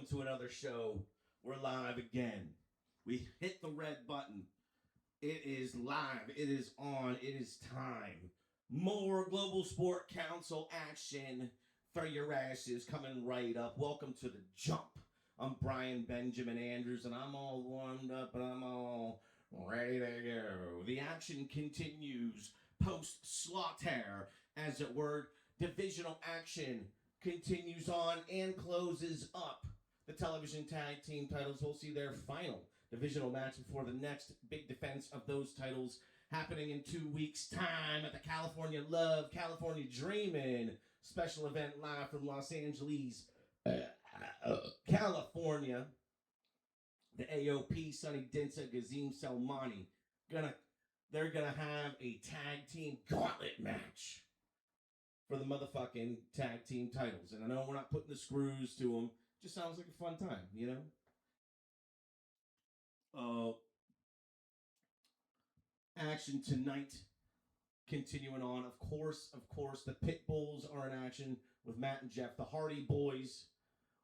welcome to another show. We're live again. We hit the red button. It is live. It is on. It is time. More Global Sport Council action for your asses coming right up. Welcome to the jump. I'm Brian Benjamin Andrews, and I'm all warmed up, and I'm all ready to go. The action continues post-slaughter, as it were. Divisional action continues on and closes up. The television tag team titles will see their final divisional match before the next big defense of those titles happening in 2 weeks' time at the California Love, California Dreamin' special event live from Los Angeles, California. The AOP, Sonny Dinsa, Gazim Salmani, they're gonna have a tag team gauntlet match for the motherfucking tag team titles. And I know we're not putting the screws to them. Just sounds like a fun time, you know? Action tonight continuing on. Of course, the Pit Bulls are in action with Matt and Jeff, the Hardy Boys.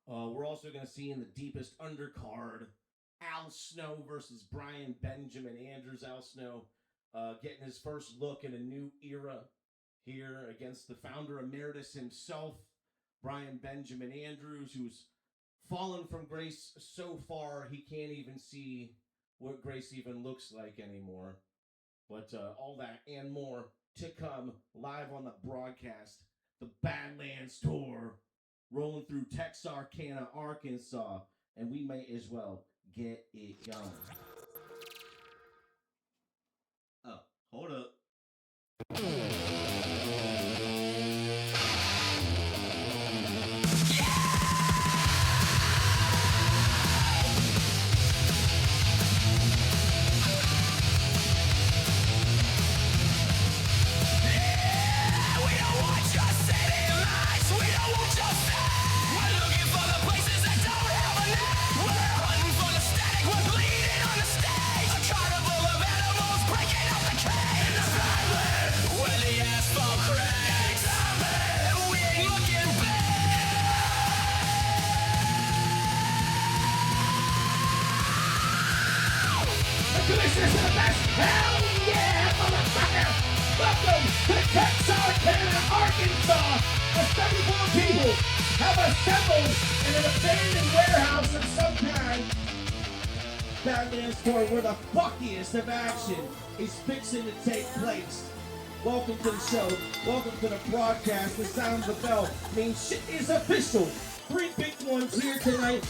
We're also going to see in the deepest undercard, Al Snow versus Brian Benjamin Andrews. Al Snow getting his first look in a new era here against the founder emeritus himself, Brian Benjamin Andrews, who's fallen from grace so far he can't even see what grace even looks like anymore. But all that and more to come live on the broadcast. The Badlands tour rolling through Texarkana, Arkansas, and we may as well get it going. Oh, hold up. Hell yeah, motherfucker! Welcome to Texarkana, Arkansas! The 74 people have assembled in an abandoned warehouse of some kind. Badlands tour, where the fuckiest of action is fixing to take place. Welcome to the show. Welcome to the broadcast. The sound of the bell means shit is official. 3 big ones here tonight,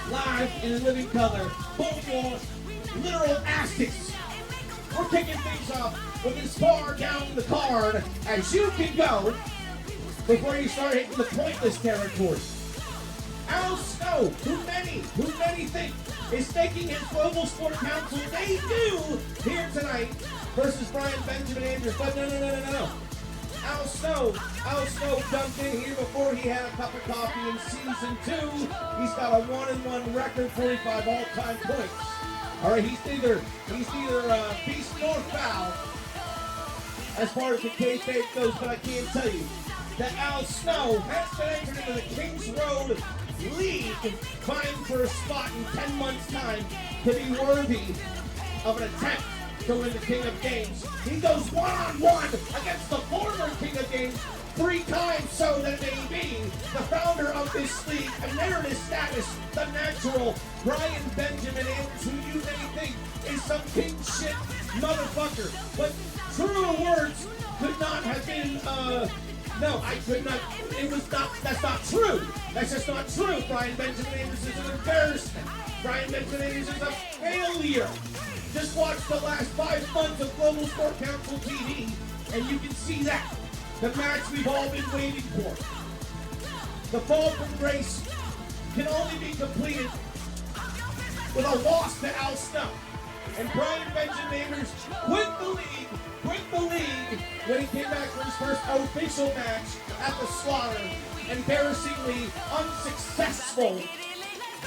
live in living color. Both walls, literal astics. We're kicking things off with as far down the card as you can go before you start hitting the pointless territory. Al Snow, who many think is making his Global Sport Council debut here tonight versus Brian Benjamin Andrews. But no. Al Snow jumped in here before he had a cup of coffee in season 2. He's got a 1-1 record, 45 all-time points. All right, he's neither beast nor foul as far as the kayfabe goes, but I can tell you that Al Snow has been entered into the Kings Road League, vying for a spot in 10 months' time to be worthy of an attempt to win the King of Games. He goes one-on-one against the former King of Games, 3 times so that it may be, the founder of this league, emeritus status, the natural Brian Benjamin Andrews, who you may think is some king shit motherfucker. But truer words could not have been, no, I could not, that's not true. That's just not true. Brian Benjamin Andrews is an embarrassment. Brian Benjamin Andrews is a failure. Just watch the last 5 months of Global Sport Council TV, and you can see that. The match we've all been waiting for. The fall from grace can only be completed with a loss to Al Snow. And Brian Benjamin Andrews quit the league when he came back for his first official match at the Slaughter. Embarrassingly unsuccessful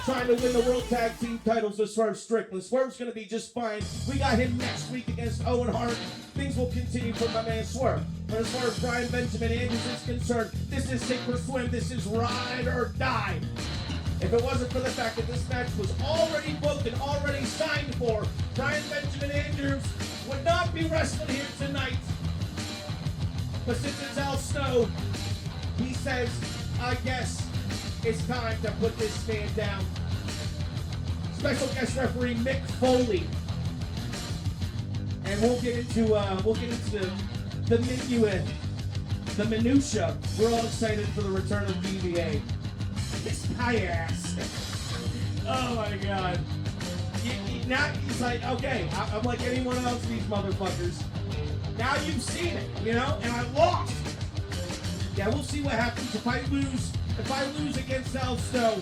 trying to win the World Tag Team titles with Swerve Strickland. Swerve's going to be just fine. We got him next week against Owen Hart. Things will continue for my man Swerve. But as far as Brian Benjamin Andrews is concerned, this is sink or swim. This is ride or die. If it wasn't for the fact that this match was already booked and already signed for, Brian Benjamin Andrews would not be wrestling here tonight. But since it's Al Snow, he says, I guess it's time to put this man down. Special guest referee Mick Foley. And we'll get into the minutia. We're all excited for the return of DVA. Kiss my ass. Oh my God. Now he's like, okay, I'm like anyone else, these motherfuckers. Now you've seen it, you know, and I lost. Yeah, we'll see what happens if I lose against Al Snow.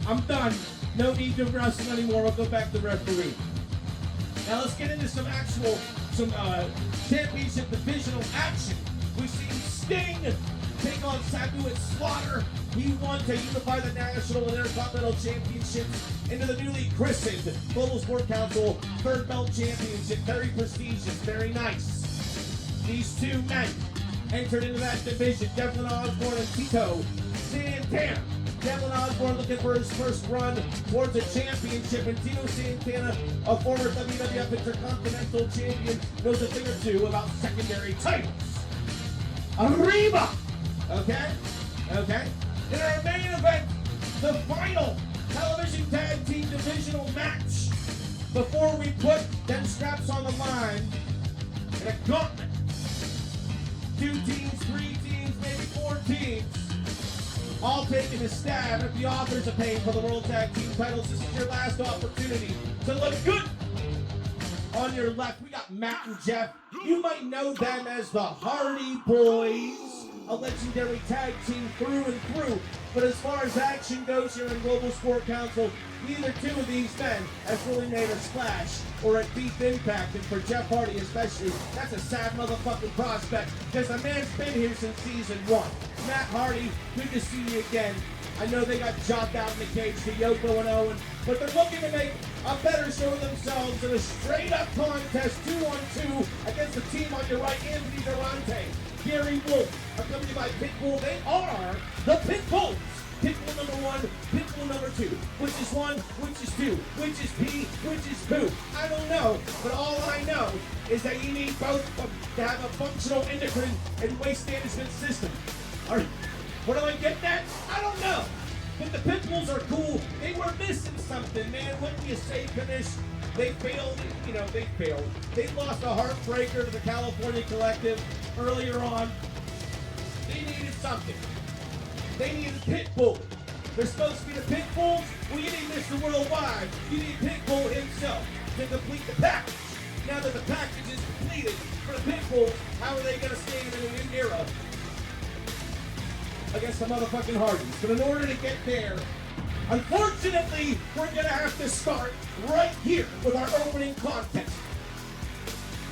I'm done. No need to wrestle anymore. I'll go back to referee. Now let's get into some championship divisional action. We've seen Sting take on Sabu at Slaughter. He won to unify the National and Intercontinental Championships into the newly christened Global Sport Council Third Belt Championship. Very prestigious, very nice. These two men entered into that division. Devlin Osborne and Tito Santana. Devlin Osborne looking for his first run towards a championship, and Tito Santana, a former WWF Intercontinental Champion, knows a thing or two about secondary titles. Arriba! Okay? In our main event, the final television tag team divisional match. Before we put them straps on the line in a gauntlet. 2 teams, 3 teams, maybe 4 teams. All taking a stab at the authors of pain for the World Tag Team titles. This is your last opportunity to look good. On your left, we got Matt and Jeff. You might know them as the Hardy Boys, a legendary tag team through and through. But as far as action goes here in Global Sport Council, neither two of these men have really made a splash or a deep impact. And for Jeff Hardy especially, that's a sad motherfucking prospect because the man's been here since season 1. Matt Hardy, good to see you again. I know they got jobbed out in the cage to Yoko and Owen, but they're looking to make a better show of themselves in a straight-up contest, 2-on-2, against the team on your right, Anthony Durante, Gary Wolf, accompanied by Pitbull. They are the Pitbulls. Pitbull number 1, Pitbull number 2. Which is 1, which is 2, which is P, which is poo. I don't know, but all I know is that you need both to have a functional endocrine and waste management system. What am I getting at? I don't know. But the Pitbulls are cool. They were missing something, man. What do you say, finish? They failed, they failed. They lost a heartbreaker to the California Collective earlier on. They needed something. They needed Pitbull. They're supposed to be the Pitbulls. Well, you need Mr. Worldwide. You need Pitbull himself to complete the package. Now that the package is completed for the Pitbulls, how are they going to stand in a new era against the motherfucking Hardys? But in order to get there, unfortunately, we're going to have to start right here with our opening contest.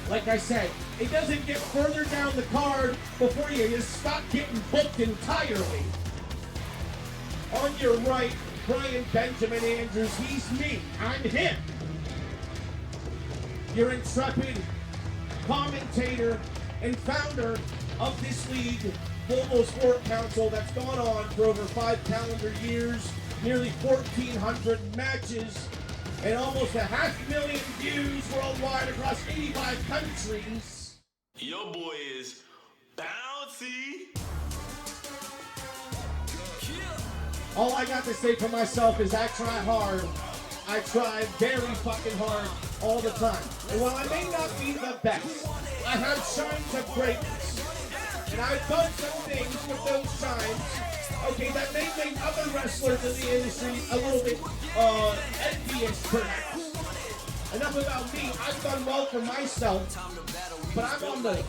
Like I said, it doesn't get further down the card before you just stop getting booked entirely. On your right, Brian Benjamin Andrews. He's me. I'm him. Your intrepid commentator and founder of this league, Global Sport Council, that's gone on for over 5 calendar years, nearly 1,400 matches, and almost 500,000 views worldwide across 85 countries. Your boy is bouncy. All I got to say for myself is I try hard. I try very fucking hard all the time. And while I may not be the best, I have shines of greatness. And I've done some things with those shines, okay, that may make other wrestlers in the industry a little bit envious, perhaps. Enough about me. I've done well for myself, but I'm on the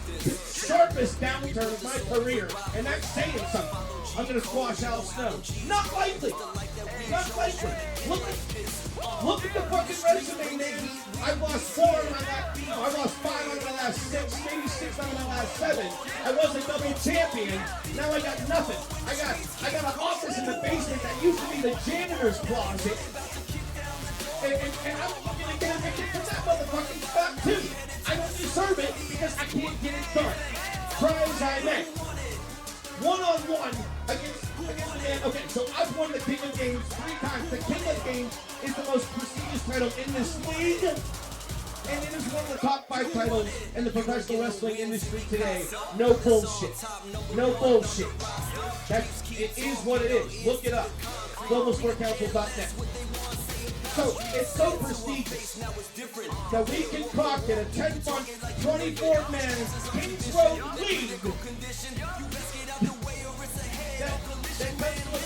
sharpest downturn of my career, and that's saying something. I'm going to squash Al Snow. Not likely. Not likely. Look at the fucking resume, nigga. I've lost 4 of my last, I lost 5 out of my last 6, maybe 6 out of my last 7. I was a double champion. Now I got nothing. I got an office in the basement that used to be the janitor's closet. And I'm going to get evicted from that motherfucking spot too. I don't deserve it because I can't get it done. Try as I may. 1-on-1 against against the man. Okay, so I've won the King of Games 3 times. The King of Games is the most prestigious title in this league, and it is one of the top 5 titles in the professional wrestling industry today. No bullshit. No bullshit. It is what it is. Look it up. GlobalSportCouncil.net. So, it's so prestigious that we concocted a 10-month, 24-man Kings Road League that comes to a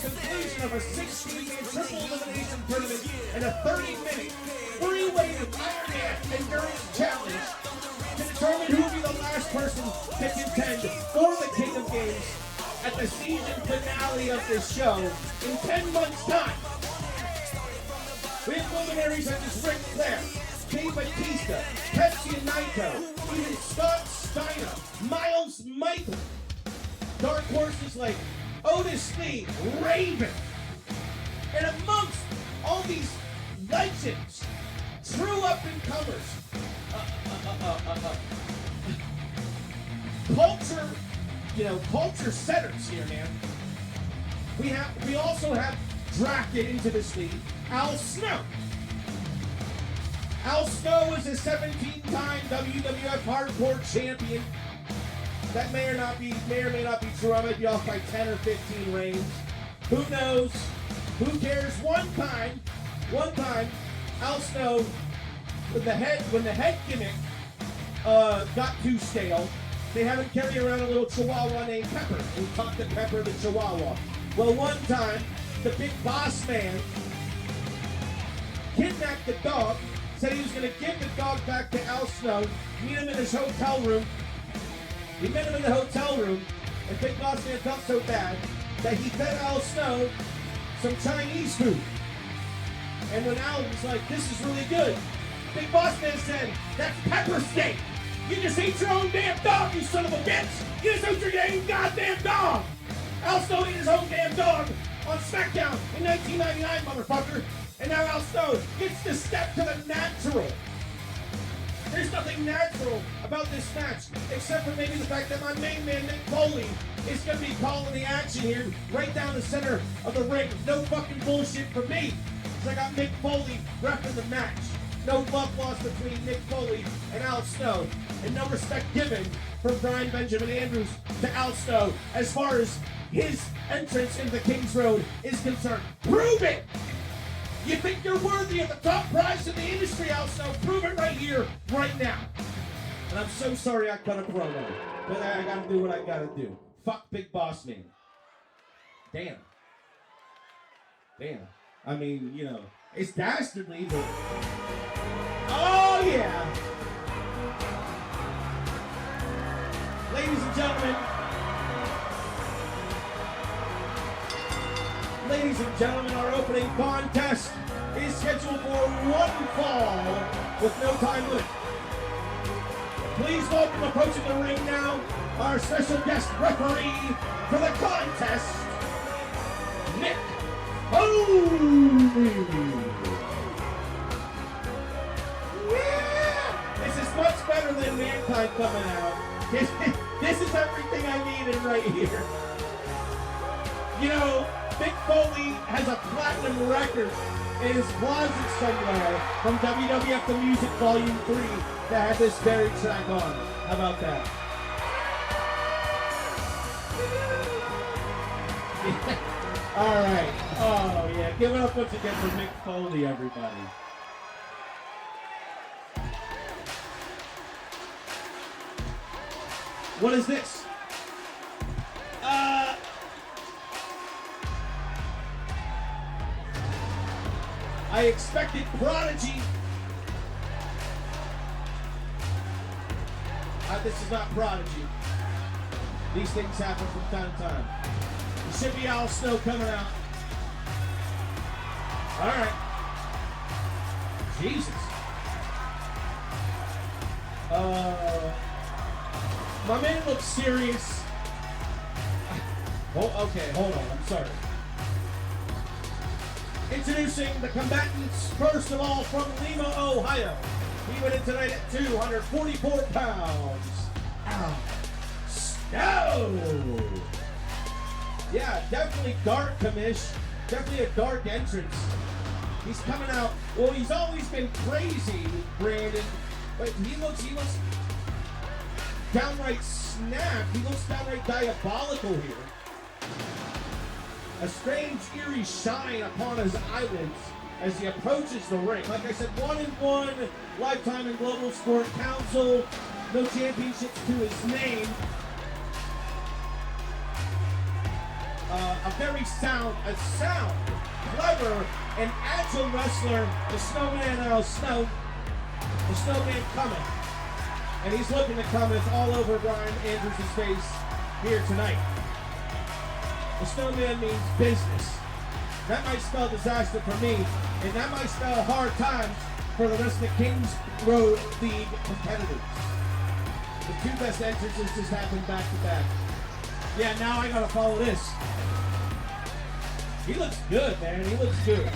conclusion of a 16-man triple elimination tournament and a 30-minute free-weighted Ironman endurance challenge to determine who will be the last person to contend for the King of Games at the season finale of this show in 10 months' time. We have luminaries such as Ric Flair, Dave Batista, Tetsuya Naito, even Scott Steiner, Miles Michael, dark horses like Otis Lee, Raven, and amongst all these legends, true up-and-comers, culture setters here, man. We also have drafted into this league Al Snow. Al Snow is a 17-time WWF Hardcore Champion. That may or may not be true. I might be off by 10 or 15 reigns. Who knows? Who cares? One time, Al Snow, when the head gimmick got too stale, they had him carry around a little chihuahua named Pepper. We talked to Pepper the Chihuahua. Well, one time, the big boss man kidnapped the dog, said he was going to give the dog back to Al Snow, meet him in his hotel room. He met him in the hotel room, and Big Boss Man felt so bad that he fed Al Snow some Chinese food. And when Al was like, this is really good, Big Boss Man said, that's pepper steak. You just ate your own damn dog, you son of a bitch. You just ate your damn goddamn dog. Al Snow ate his own damn dog on SmackDown in 1999, motherfucker. And now Al Snow gets to step to the natural. There's nothing natural about this match, except for maybe the fact that my main man, Mick Foley, is going to be calling the action here, right down the center of the ring. No fucking bullshit for me, because I got Mick Foley repping the match. No love lost between Mick Foley and Al Snow, and no respect given from Brian Benjamin Andrews to Al Snow as far as his entrance into the King's Road is concerned. Prove it! You think you're worthy of the top prize in the industry, Al Snow? Prove it right here, right now. And I'm so sorry I cut a promo, but I gotta do what I gotta do. Fuck Big Boss Man. Damn. I mean, it's dastardly, but... Oh, yeah! Ladies and gentlemen, our opening contest is scheduled for one fall with no time limit. Please welcome, approaching the ring now, our special guest referee for the contest, Mick Foley. Yeah! This is much better than Mankind coming out. This is everything I needed right here. Mick Foley has a platinum record in his closet somewhere from WWF The Music Volume 3 that had this very track on. How about that? All right. Oh, yeah. Give it up once again for Mick Foley, everybody. What is this? I expected Prodigy. This is not Prodigy. These things happen from time to time. It should be Al Snow coming out. All right. Jesus. My man looks serious. Oh, okay, hold on. I'm sorry. Introducing the combatants, first of all, from Lima, Ohio. He went in tonight at 244 pounds. Al Snow. Yeah, definitely dark, Kamish. Definitely a dark entrance. He's coming out. Well, he's always been crazy, Brandon. But he looks downright snapped. He looks downright diabolical here. A strange, eerie shine upon his eyelids as he approaches the ring. Like I said, 1-1, Lifetime and Global Sport Council. No championships to his name. A very sound, clever, and agile wrestler, the Snowman Al Snow. The Snowman coming. And he's looking to come with all over Brian Andrews' face here tonight. The Snowman means business. That might spell disaster for me, and that might spell hard times for the rest of the Kings Road League competitors. The two best entrances just happened back to back. Yeah, now I gotta follow this. He looks good, man. He looks good.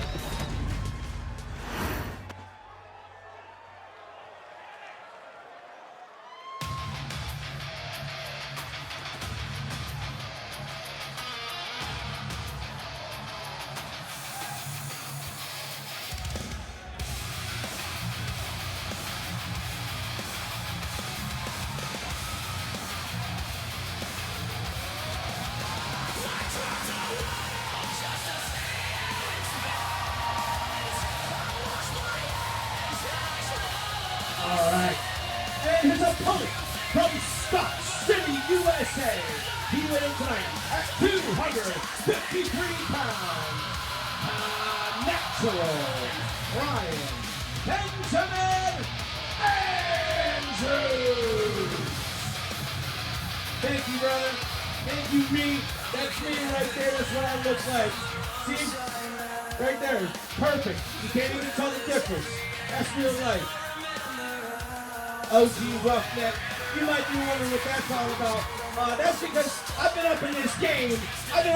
Alright. And his opponent from Stock City, USA. He weighing tonight at 253 pounds. Natural Brian Benjamin Andrews. Thank you, brother. Thank you, me. That's me right there. That's what I look like. See? Right there. Perfect. You can't even tell the difference. That's real life. OG Roughneck. You might be wondering what that's all about. That's because I've been up in this game. 20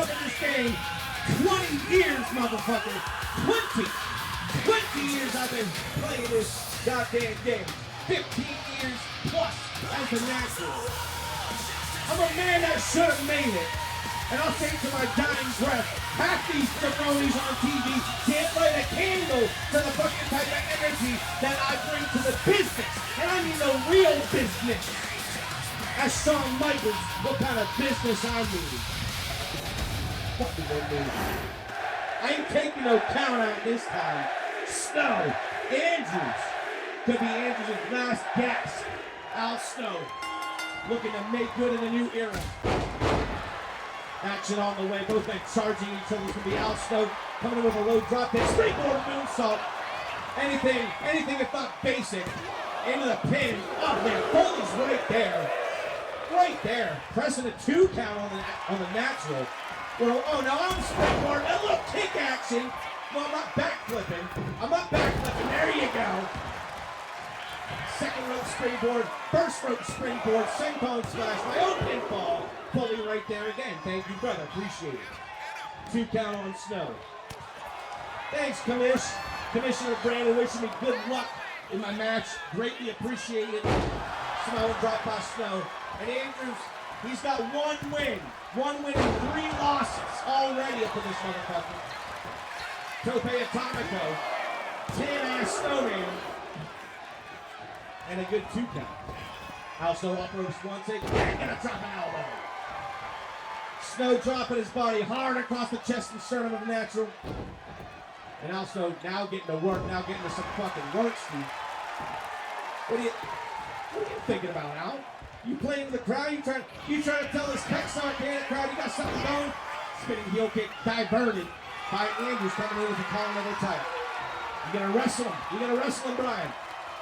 years, motherfucker. 20 years I've been playing this goddamn game. 15 years plus as a natural. I'm a man that should have made it. And I'll say to my dying breath, half these jabronis on TV can't light a candle to the fucking type of energy that I bring to the business. And I mean the real business. As Shawn Michaels, what kind of business I mean. Fucking good news. I ain't taking no count out this time. Snow, Andrews. Could be Andrews' last gasp. Al Snow, looking to make good in a new era. Action on the way, both men charging each other. From the Al Snow coming in with a low drop hit, springboard moonsault. Anything if not basic. Into the pin. Oh man, Foley's right there. Right there. Pressing a 2 count on the natural. Well, oh no, I'm springboard. A little kick action. Well, I'm not backflipping. There you go. Second rope springboard, first rope springboard, senton splash, my own pinfall. Fully right there again. Thank you, brother. Appreciate it. 2 count on Snow. Thanks, Commissioner Brandon, wishing me good luck in my match. Greatly appreciated. Snow drop by Snow. And Andrews, he's got 1 win. 1 win and 3 losses already up to this motherfucker. Tope Atomico. Tan-ass Snowman. And a good 2 count. Also off ropes once again, and a drop an elbow. Snow dropping his body hard across the chest and sternum of the natural. And also now getting to work, now getting to some fucking work, Steve. What are you thinking about, Al? You playing with the crowd? You trying to tell this Texarkana crowd you got something going? Spinning heel kick diverted by Andrews coming in with the collar of the title. You're gonna wrestle him, Brian.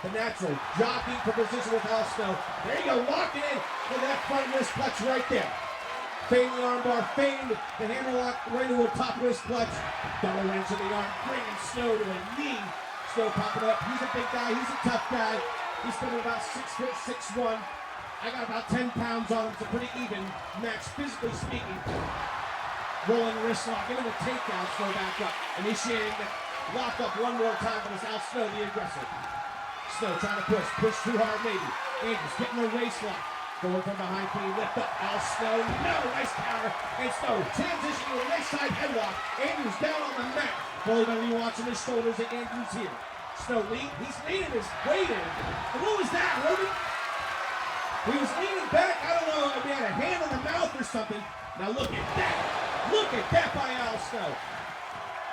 The natural jockeying for position with Al Snow. There you go, locking in. Look at that front wrist clutch right there. Feigned the armbar, feigned the hammerlock right into a top wrist clutch. Double wrench of the arm, bringing Snow to a knee. Snow popping up. He's a big guy. He's a tough guy. He's been about 6'6'1". I got about 10 pounds on him. It's a pretty even match, physically speaking. Rolling wrist lock into the takedown. Snow back up, initiating the lock up one more time for this Al Snow, the aggressor. Snow trying to push too hard maybe. Andrews getting the waist lock. Going from behind, can he lift up Al Snow? No, nice counter. And Snow transitioning to the next side headlock. Andrews down on the mat. Bully might be watching his shoulders at Andrews here. Snow he's leaning his weight in. And what was that, Roby? He was leaning back. I don't know if he had a hand in the mouth or something. Now look at that. Look at that by Al Snow.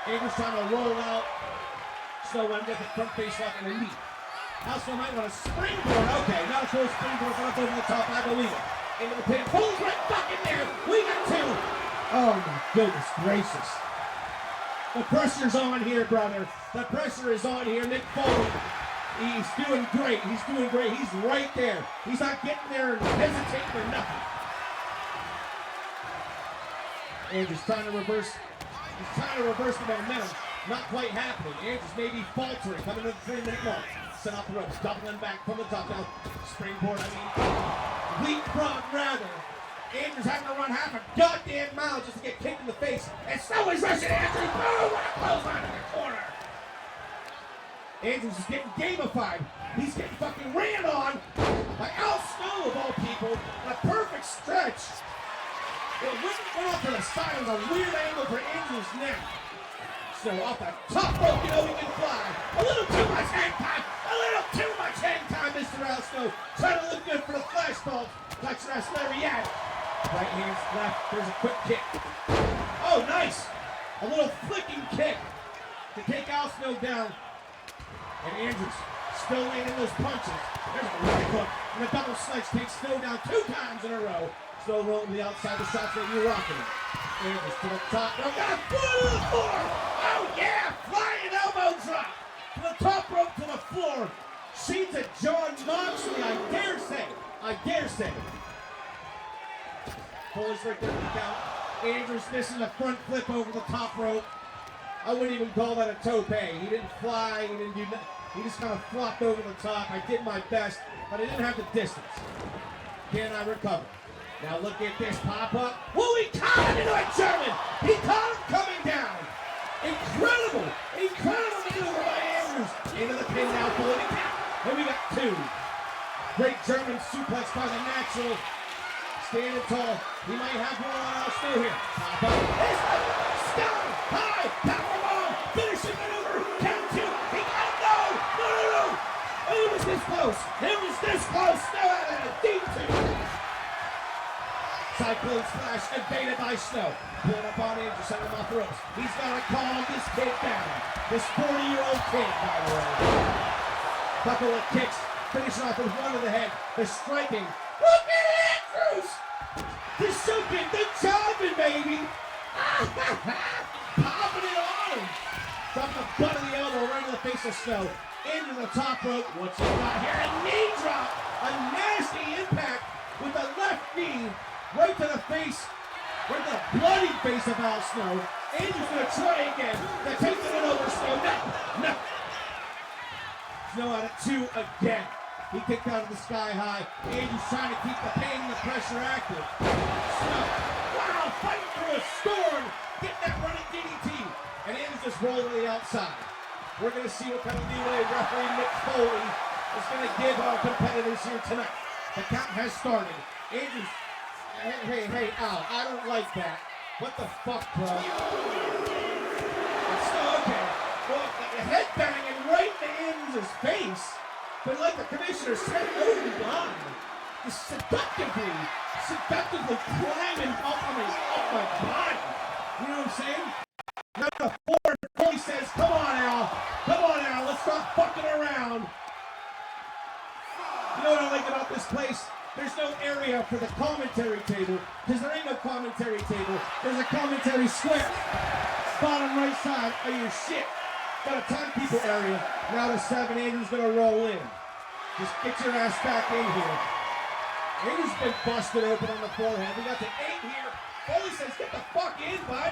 Andrews trying to roll out. Snow went with the front face lock and a knee. Al Snow might want a springboard. Okay, not a full springboard, but up over the top. I believe it. Into the pin. Pulls right fucking there. We got two. Oh my goodness gracious. The pressure's on here, brother. The pressure is on here. Nick Foley. He's doing great. He's doing great. He's right there. He's not getting there and hesitating or nothing. Andrews trying to reverse. He's trying to reverse the momentum. Not quite happening. Andrews may be faltering. Coming to the 3-minute mark. Set off the ropes. Doubling back from the top now. Springboard, leapfrog rather. Andrews having to run half a goddamn mile just to get kicked in the face. And Snow is rushing Andrews. Boom! What a clothesline in the corner. Andrews is getting gamified. He's getting fucking ran on by Al Snow of all people. A perfect stretch. It went off to the side. It was a weird angle for Andrews' neck. Snow off the top rope. You know he can fly. A little too much hang time. A little too much hang time, Mr. Al Snow. Trying to look good for the flashball. Clutch wrest, there he had. Right hand left. There's a quick kick. Oh, nice. A little flicking kick to take Al Snow down. And Andrews still landing those punches. There's a right hook. And a double sledge takes Snow down 2 times in a row. Snow rolling to the outside, the shots that you're rocking him. Andrews to the top. No, got a foot to the floor. Oh, yeah. Flying elbow drop. To the top rope to the floor. She's a John Moxley, I dare say. I dare say. Foley's right there to the count. Andrews missing the front flip over the top rope. I wouldn't even call that a tope. He didn't fly. He didn't do nothing. He just kind of flopped over the top. I did my best, but I didn't have the distance. Can I recover? Now look at this pop up. Well, he caught him into a German. He caught him coming down. Incredible. Incredible maneuver by Andrews. Into the pin now, pulling it down. And we got 2. Great German suplex by the natural. Standing tall. He might have one on Al Snow here. Pop up. Sky high. Powerbomb. Finishing maneuver. Count 2. He got him. No. Oh, it was this close. It was this close. Snow out of a deep 2. Cyclone splash evaded by Snow. Pulling up on Andrews, sending him off the ropes. He's got to calm this kid down. This 40-year-old kid, by the way. Couple of kicks, finishing off with one to the head. The striking. Look at Andrews! The shooting, the chopping, baby! Popping it on him. Dropping the butt of the elbow right in the face of Snow. Into the top rope. What's he got here? A knee drop. A nasty impact with the left knee. Right to the face, right to the bloody face of Al Snow. Andrews gonna try again. They're taking it over Snow. No. Snow out at 2 again. He kicked out of the sky high. Andrews trying to keep the pain and the pressure active. Snow, wow, fighting through a storm. Getting that running DDT. And Andrews just rolled to the outside. We're gonna see what kind of leeway referee Nick Foley is gonna give our competitors here tonight. The count has started. Andrews. Hey, Al, I don't like that. What the fuck, bro? It's still okay. Well, the head banging right in Andrews' face. But like the commissioner said, over the line. Just seductively climbing up my body. You know what I'm saying? Now the floor, Foley says, come on, Al, let's stop fucking around. You know what I like about this place? There's no area for the commentary table, because there ain't no commentary table. There's a commentary square. Bottom right side of your shit. Got a timekeeper area. Now to 7, Andrews gonna roll in. Just get your ass back in here. Andrews been busted open on the forehead. We got the 8 here. Foley says, get the fuck in, bud.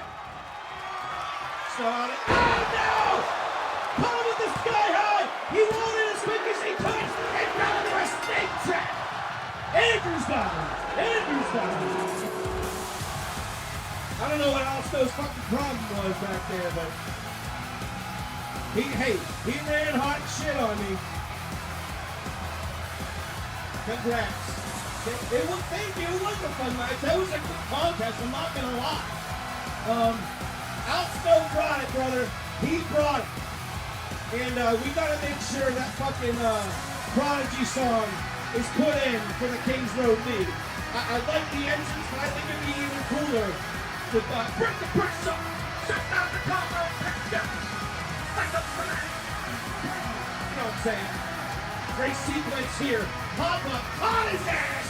So on it. Oh no! Caught him with the sky high. He rolled in as quick as he could and got into a snake trap. Andrews got him. I don't know what Al Snow's fucking problem was back there, but he ran hot shit on me. Congrats. Thank you. It was a fun match. That was a good contest. I'm not gonna lie. Al Snow brought it, brother. He brought it. And we gotta make sure that fucking Prodigy song is put in for the Kings Road League. I like the entrance, but I think it'd be even cooler with break the press up, set down the combo, pick up, back up for that. You know what I'm saying? Great sequence here. Pop up on his ass,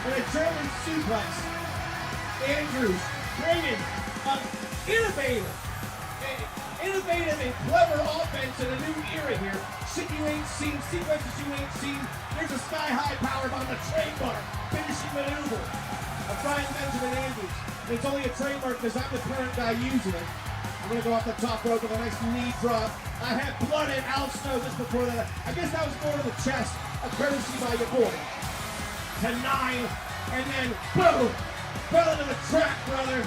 and a German suplex. Andrews bringing an innovative and clever offense in a new era here. Shit you ain't seen, sequences you ain't seen. There's a sky-high powerbomb, a trademark finishing maneuver of Brian Benjamin Andrews. And it's only a trademark because I'm the current guy using it. I'm going to go off the top rope with a nice knee drop. I had blood in Al Snow just before that. I guess that was more to the chest, a courtesy by your boy. To 9, and then boom! Fell into the trap, brother.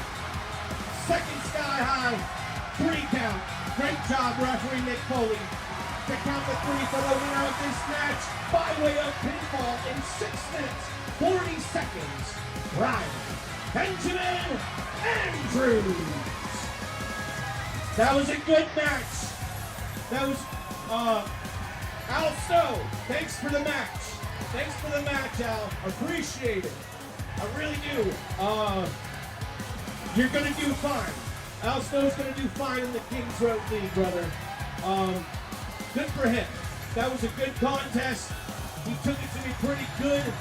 Second sky-high, 3 count. Great job, referee Nick Foley. To count the 3 for the winner of this match by way of pinfall in 6 minutes, 40 seconds. Brian Benjamin Andrews. That was a good match. That was Al Snow. Thanks for the match. Thanks for the match, Al. Appreciate it. I really do. You're gonna do fine. Al Snow's gonna do fine in the Kings Road League, brother. Good for him. That was a good contest. He took it to be pretty good.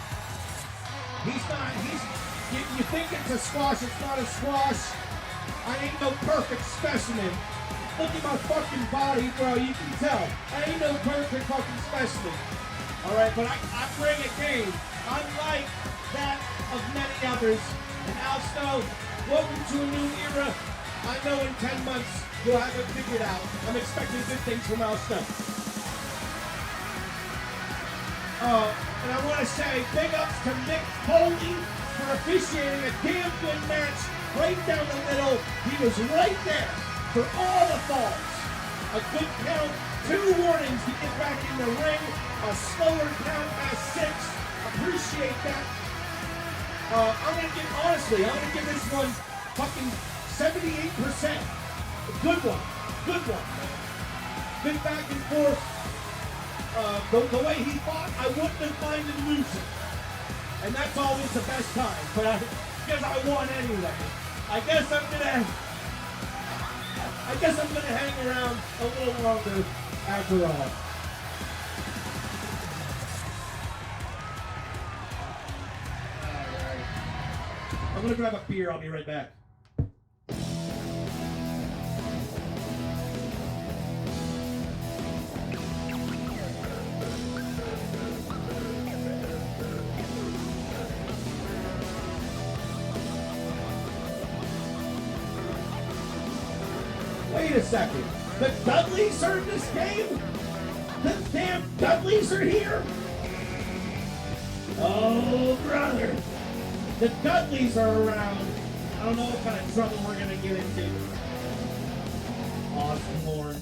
You think it's a squash, it's not a squash. I ain't no perfect specimen. Look at my fucking body, bro, you can tell. I ain't no perfect fucking specimen. Alright, but I bring a game, unlike that of many others. And Al Snow, welcome to a new era. I know in 10 months you'll have it figured out. I'm expecting good things from Al Snow. And I want to say big ups to Mick Foley for officiating a damn good match right down the middle. He was right there for all the falls. A good count, 2 warnings to get back in the ring, a slower count as 6. Appreciate that. I'm gonna give this one fucking 78%. Good one. Good back and forth. The way he fought, I wouldn't have minded losing. And that's always the best time. But because I won anyway. I guess I'm gonna hang around a little longer after all. Alright. I'm gonna grab a beer, I'll be right back. Wait a second. The Dudleys are in this game? The damn Dudleys are here? Oh, brother. The Dudleys are around. I don't know what kind of trouble we're going to get into. Awesome, Lauren.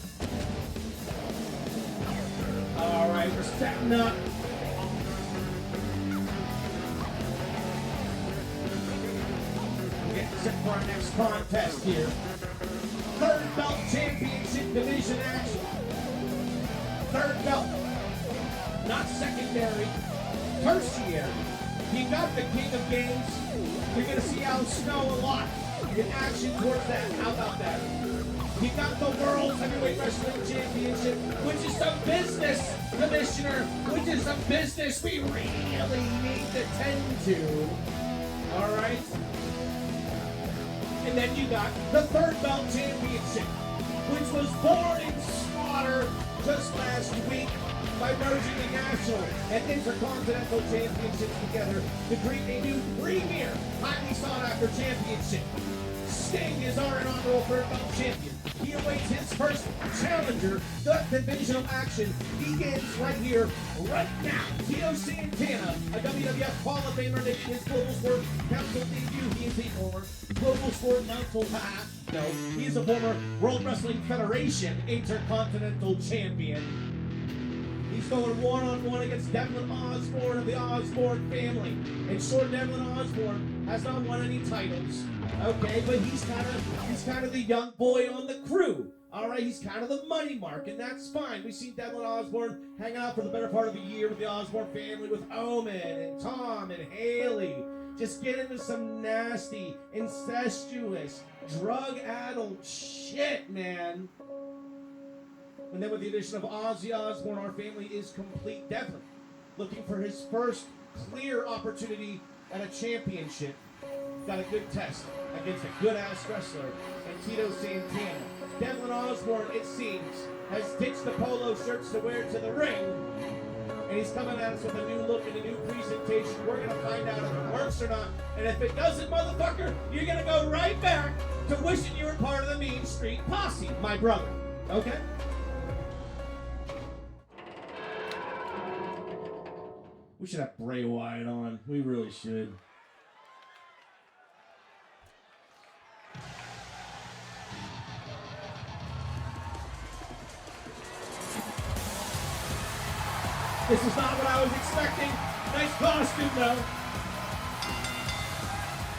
All right, we're setting up. We're getting set for our next contest here. Third belt championship division action. Third belt. Not secondary. Tertiary. You got the King of Games. You're going to see Al Snow a lot in action towards that. How about that? You got the World Heavyweight Wrestling Championship, which is some business, Commissioner, which is some business we really need to tend to. All right? And then you got the Third Belt Championship, which was born in slaughter just last week by merging the National and Intercontinental Championships together to create a new premier, highly sought-after championship. Sting is our inaugural Third Belt Champion. He awaits his first challenger. The divisional action begins right here, right now. Tito Santana, a WWF Hall of Famer making his Global Sport Council debut. He is a former Global Sport Council he is a former World Wrestling Federation Intercontinental Champion. He's going one-on-one against Devlin Osborne of the Osborne family. And sure, Devlin Osborne has not won any titles, okay, but he's kind of the young boy on the crew. All right, he's kind of the money mark, and that's fine. We've seen Devlin Osborne hang out for the better part of a year with the Osborne family, with Omen and Tom and Haley. Just get into some nasty, incestuous, drug-addled shit, man. And then with the addition of Ozzy Osbourne, our family is complete. Devlin looking for his first clear opportunity at a championship. Got a good test against a good-ass wrestler and Tito Santana. Devlin Osborne, it seems, has ditched the polo shirts to wear to the ring, and he's coming at us with a new look and a new presentation. We're going to find out if it works or not, and if it doesn't, motherfucker, you're going to go right back to wishing you were part of the Mean Street Posse, my brother, okay? We should have Bray Wyatt on. We really should. This is not what I was expecting. Nice costume, though.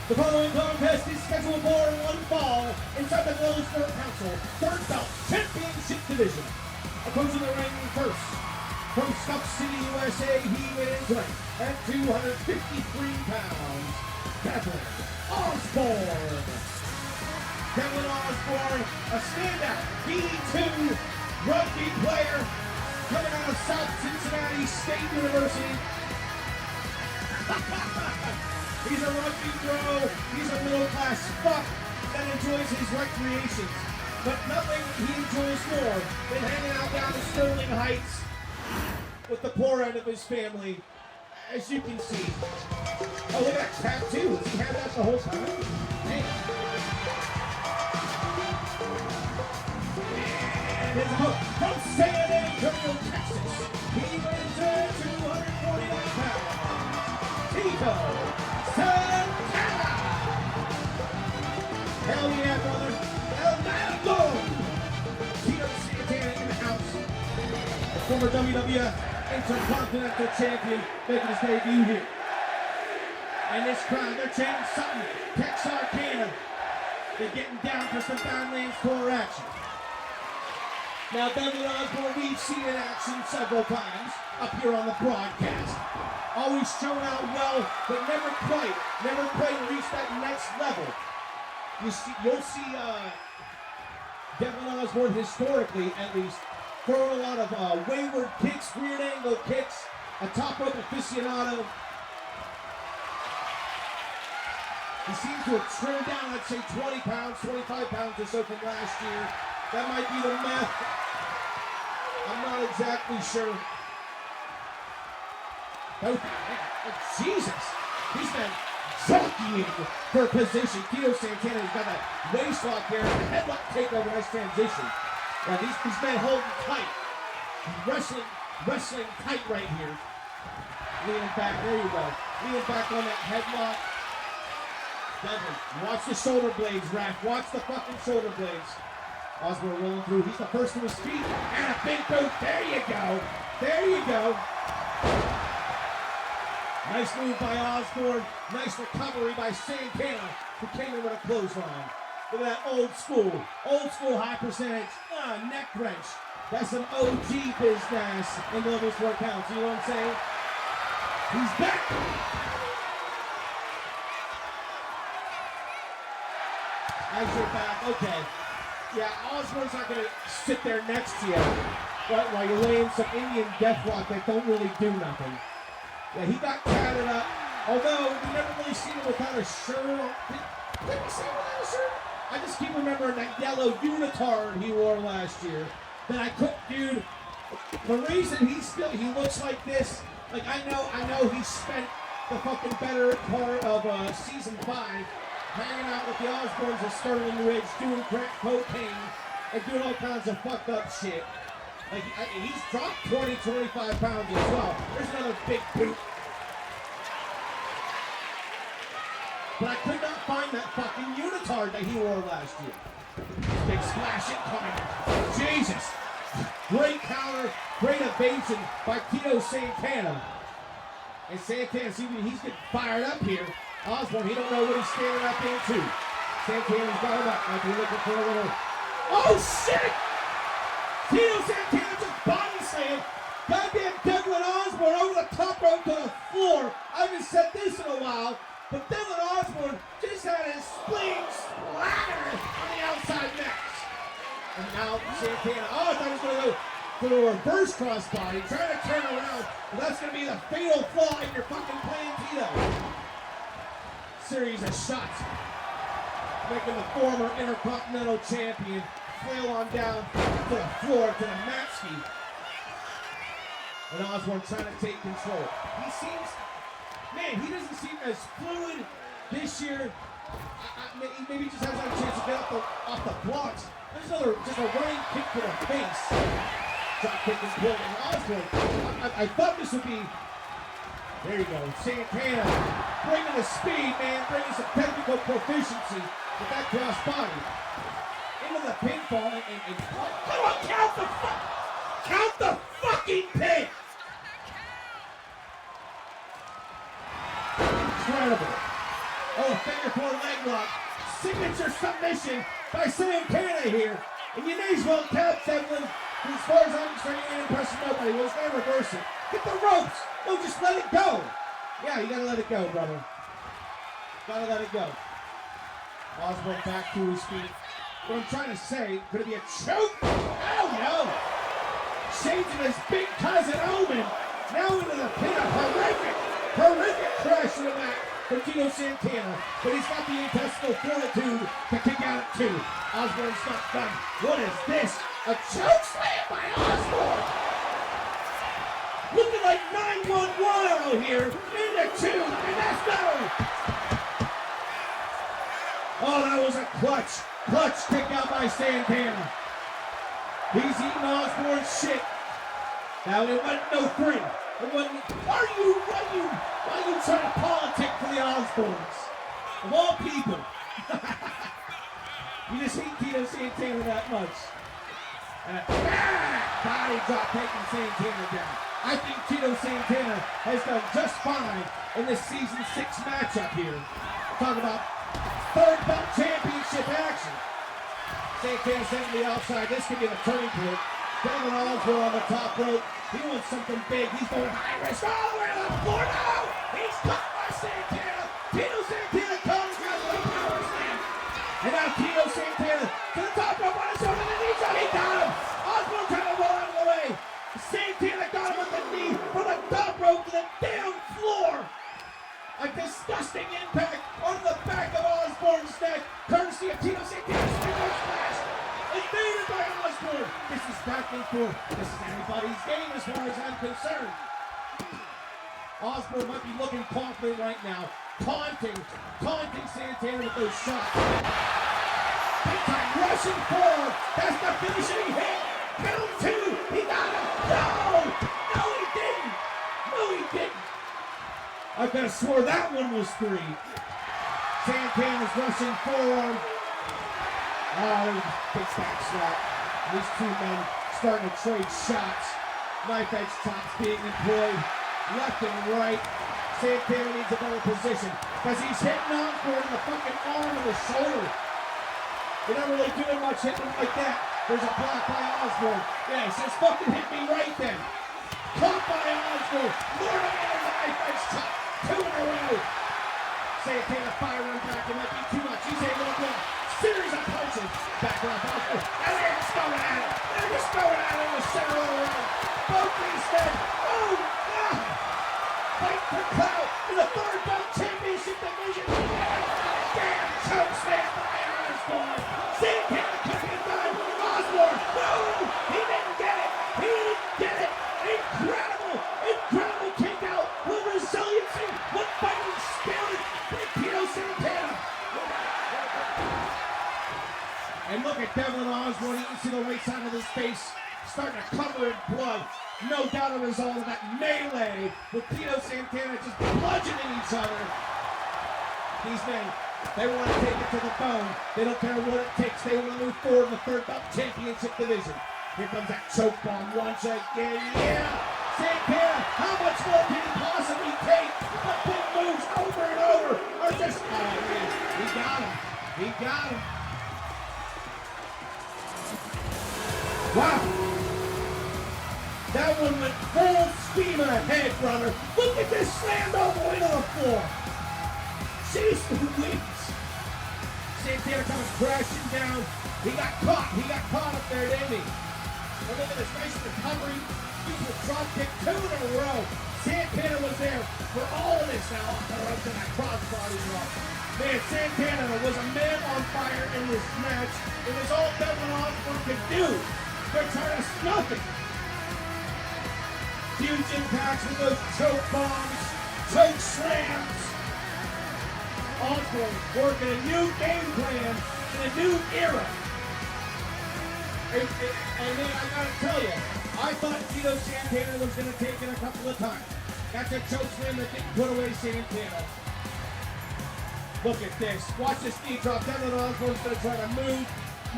The following contest is scheduled for one fall inside the Global Sport Council Third Belt Championship Division. Approaching the ring first, from Stuff City, USA, he is ranked at 253 pounds. Devlin Osborne. Devlin Osborne, a standout D2 rugby player, coming out of South Cincinnati State University. He's a rugby bro. He's a middle-class fuck that enjoys his recreations. But nothing he enjoys more than hanging out down in Sterling Heights with the poor end of his family, as you can see. Oh, look at that tattoo. Does he have that the whole time? Damn. And his hook from San Antonio, Texas. He weighs 249 pounds. Tito Santana. Hell yeah, brother. El Matador. Tito Santana in the house. The former WWF Intercontinental Champion making his debut here. And this crowd, they're chanting something. Texarkana. They're getting down for some Badlands tour action. Now, Devlin Osborne, we've seen in action several times up here on the broadcast. Always shown out well, but never quite reached that next level. You'll see Devlin Osborne, historically at least, throwing a lot of wayward kicks, weird angle kicks, a top rope aficionado. He seems to have trimmed down, I'd say 20 pounds, 25 pounds or so from last year. That might be the math. I'm not exactly sure. Oh, Jesus. He's been jockeying for position. Tito Santana's got that waist lock there, and a headlock takeover, nice transition. Yeah, these men holding tight. Wrestling tight right here. Leaning back, there you go. Leaning back on that headlock. Devlin, watch the shoulder blades, Raph. Watch the fucking shoulder blades. Osborne rolling through. He's the first to his feet. And a big boot. There you go. There you go. Nice move by Osborne. Nice recovery by Santana, who came in with a clothesline. Look at that old school high percentage neck wrench. That's some OG business in Global Sport Council. You know what I'm saying? He's back. As you're back, okay. Yeah, Osborne's not going to sit there next to you while you're laying some Indian deathlock that don't really do nothing. Yeah, he got tatted up. Although, we never really seen him without a shirt on. Did we see him without a shirt? I just keep remembering that yellow unitard he wore last year. That I couldn't, dude. The reason he looks like this, like I know he spent the fucking better part of season 5 hanging out with the Osbornes at Sterling Ridge, doing crack cocaine, and doing all kinds of fucked up shit. Like, he's dropped 20, 25 pounds as well. There's another big boot. But I could not find that fucking unitard that he wore last year. Big splash incoming. Jesus. Great counter, great evade. invasion by Tito Santana. And Santana, see, he's getting fired up here. Osborne, he don't know what he's standing up into. Santana's got him up, like he's looking for a little... Oh, shit! Tito Santana just body slammed goddamn Devlin Osborne over the top rope to the floor. I haven't said this in a while, but Devlin Osborne just had his spleen splatter on the outside neck. And now Santana, oh, I thought he was going to go for the reverse crossbody, trying to turn around. Well, that's going to be the fatal flaw in your fucking plan, Tito. Series of shots, making the former Intercontinental Champion flail on down to the floor, to the mat ski. And Osborne trying to take control. He seems, man, he doesn't seem as fluid this year. Maybe he just hasn't had a chance to get off the blocks. There's another, just a running kick to the face. Drop kick is good. And Osborne, I thought this would be, there you go, Santana bringing the speed, man, bringing some technical proficiency with that cross body. Into the pinfall and come on, count the fucking pin! Incredible. Oh, finger four leg lock. Signature submission by Santana here. And you may as well tap Devlin, who as far as I'm concerned, you ain't impressing nobody. Well, he's gonna reverse it. Get the ropes. No, just let it go. Yeah, you gotta let it go, brother. Gotta let it go. Osborne back to his feet. What I'm trying to say, could it be a choke? Oh no! Changing his big cousin Omen. Now into the pin. A horrific crash in the mat for Tito Santana. But he's got the intestinal fortitude to kick out at two. Osborne's not done. What is this? A choke slam by Osborne! Looking like 911 out here. Into two, and that's better. Oh, that was a clutch kick out by Santana. He's eating Osborne's shit. Now it wasn't no three. It wasn't. Why are you trying to politic for the Osbornes? Of all people. You just hate Tito Santana that much. And a body drop taking Santana down. I think Tito Santana has done just fine in this season 6 matchup here. Talk about third belt championship action. Santana sent to the outside. This could be the turning point. Devlin Osborne on the top rope. He wants something big. He's going high risk all the way to the floor. No! He's caught by Santana. Tito Santana comes with a power slam. And now Tito Santana to the top rope on his own. And the knee shot. He got him. Osborne trying to roll out of the way. Santana got him with the knee from the top rope to the damn floor. A disgusting impact on the back of Osborne's neck, courtesy of Tito Santana's finger splash. Invaded by Osborne. This is back and forth. This is anybody's game as far as I'm concerned. Osborne might be looking confident right now, taunting Santana with those shots. Big time rushing forward. That's the finishing hit. Count two. He got him. No, he didn't. I could have swore that one was 3. Santana's rushing forward. Oh, big back shot. These two men starting to trade shots. Knife edge chops being employed left and right. Santana needs a better position because he's hitting Osborne in the fucking arm and the shoulder. You're not really doing much hitting like that. There's a block by Osborne. Yeah, he says, fucking hit me right then. Caught by Osborne. Lord of the knife edge chop. 2 in a row. Santana firing back. It might be too much. He's able to block. Series of punches. Back up Osborne. And they're just going at it. In the center of the ring. Both these men. Oh, God. Fight for clout in the third belt championship division. Damn choke slam by Osborne. Santana couldn't get done. Osborne. No, he didn't get it. Incredible kick out. What resiliency. What fighting spirit by Tito Santana. And look at Devlin Osborne. You can see the right side of his face starting to cover in blood. No doubt a result of that melee with Tito Santana just bludgeoning each other. These men, they want to take it to the bone. They don't care what it takes. They want to move forward in the third belt championship division. Here comes that choke bomb once again. Yeah! Santana, how much more can he possibly take? The big moves over and over are just... Oh, man. He got him. He got him. Wow. That one went full steam ahead, brother. Look at this slammed all the way to the floor. Jeez Louise. Santana comes crashing down. He got caught up there, didn't he? And look at this nice recovery. Use a drop kick 2 in a row. Santana was there for all of this now. Off the rope to that crossbody drop. Man, Santana was a man on fire in this match. It was all Devlin Osborne could do. They're trying to snuff it. Huge impacts with those choke bombs, choke slams. Osborne working a new game plan in a new era. And man, I gotta tell you, I thought Tito Santana was gonna take it a couple of times. That's a choke slam that didn't put away Santana. Look at this. Watch this knee drop. Devlin Osborne's gonna try to move.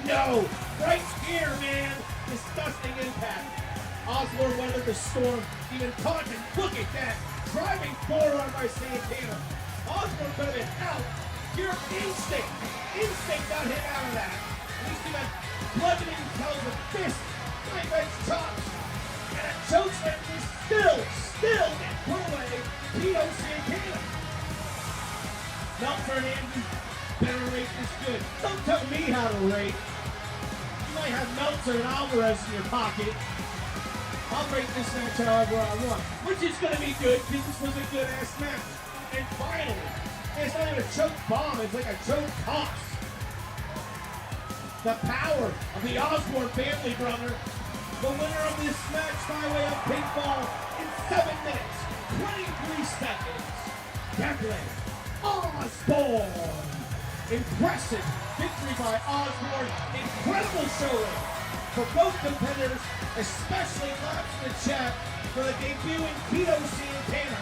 No! Right here, man! Disgusting impact. Osborne weathered the storm. Even taunted. Look at that. Driving forearm by Santana. Osborne could have been out. Your instinct. Instinct got him out of that. At least he got bludgeoning tells with fist. Knife edge chops. And a choke slam is still getting put away. Tito Santana. Meltzer and Andrew better rate this good. Don't tell me how to rate. You might have Meltzer and Alvarez in your pocket. I'll rate this match however I want, which is going to be good because this was a good-ass match. And finally, it's not even a choke bomb, it's like a choke toss. The power of the Osborne family, brother. The winner of this match by way of pinfall in 7 minutes, 23 seconds. Devlin Osborne. Impressive victory by Osborne. Incredible showing for both competitors, especially laps in the chat for the debuting Tito Santana.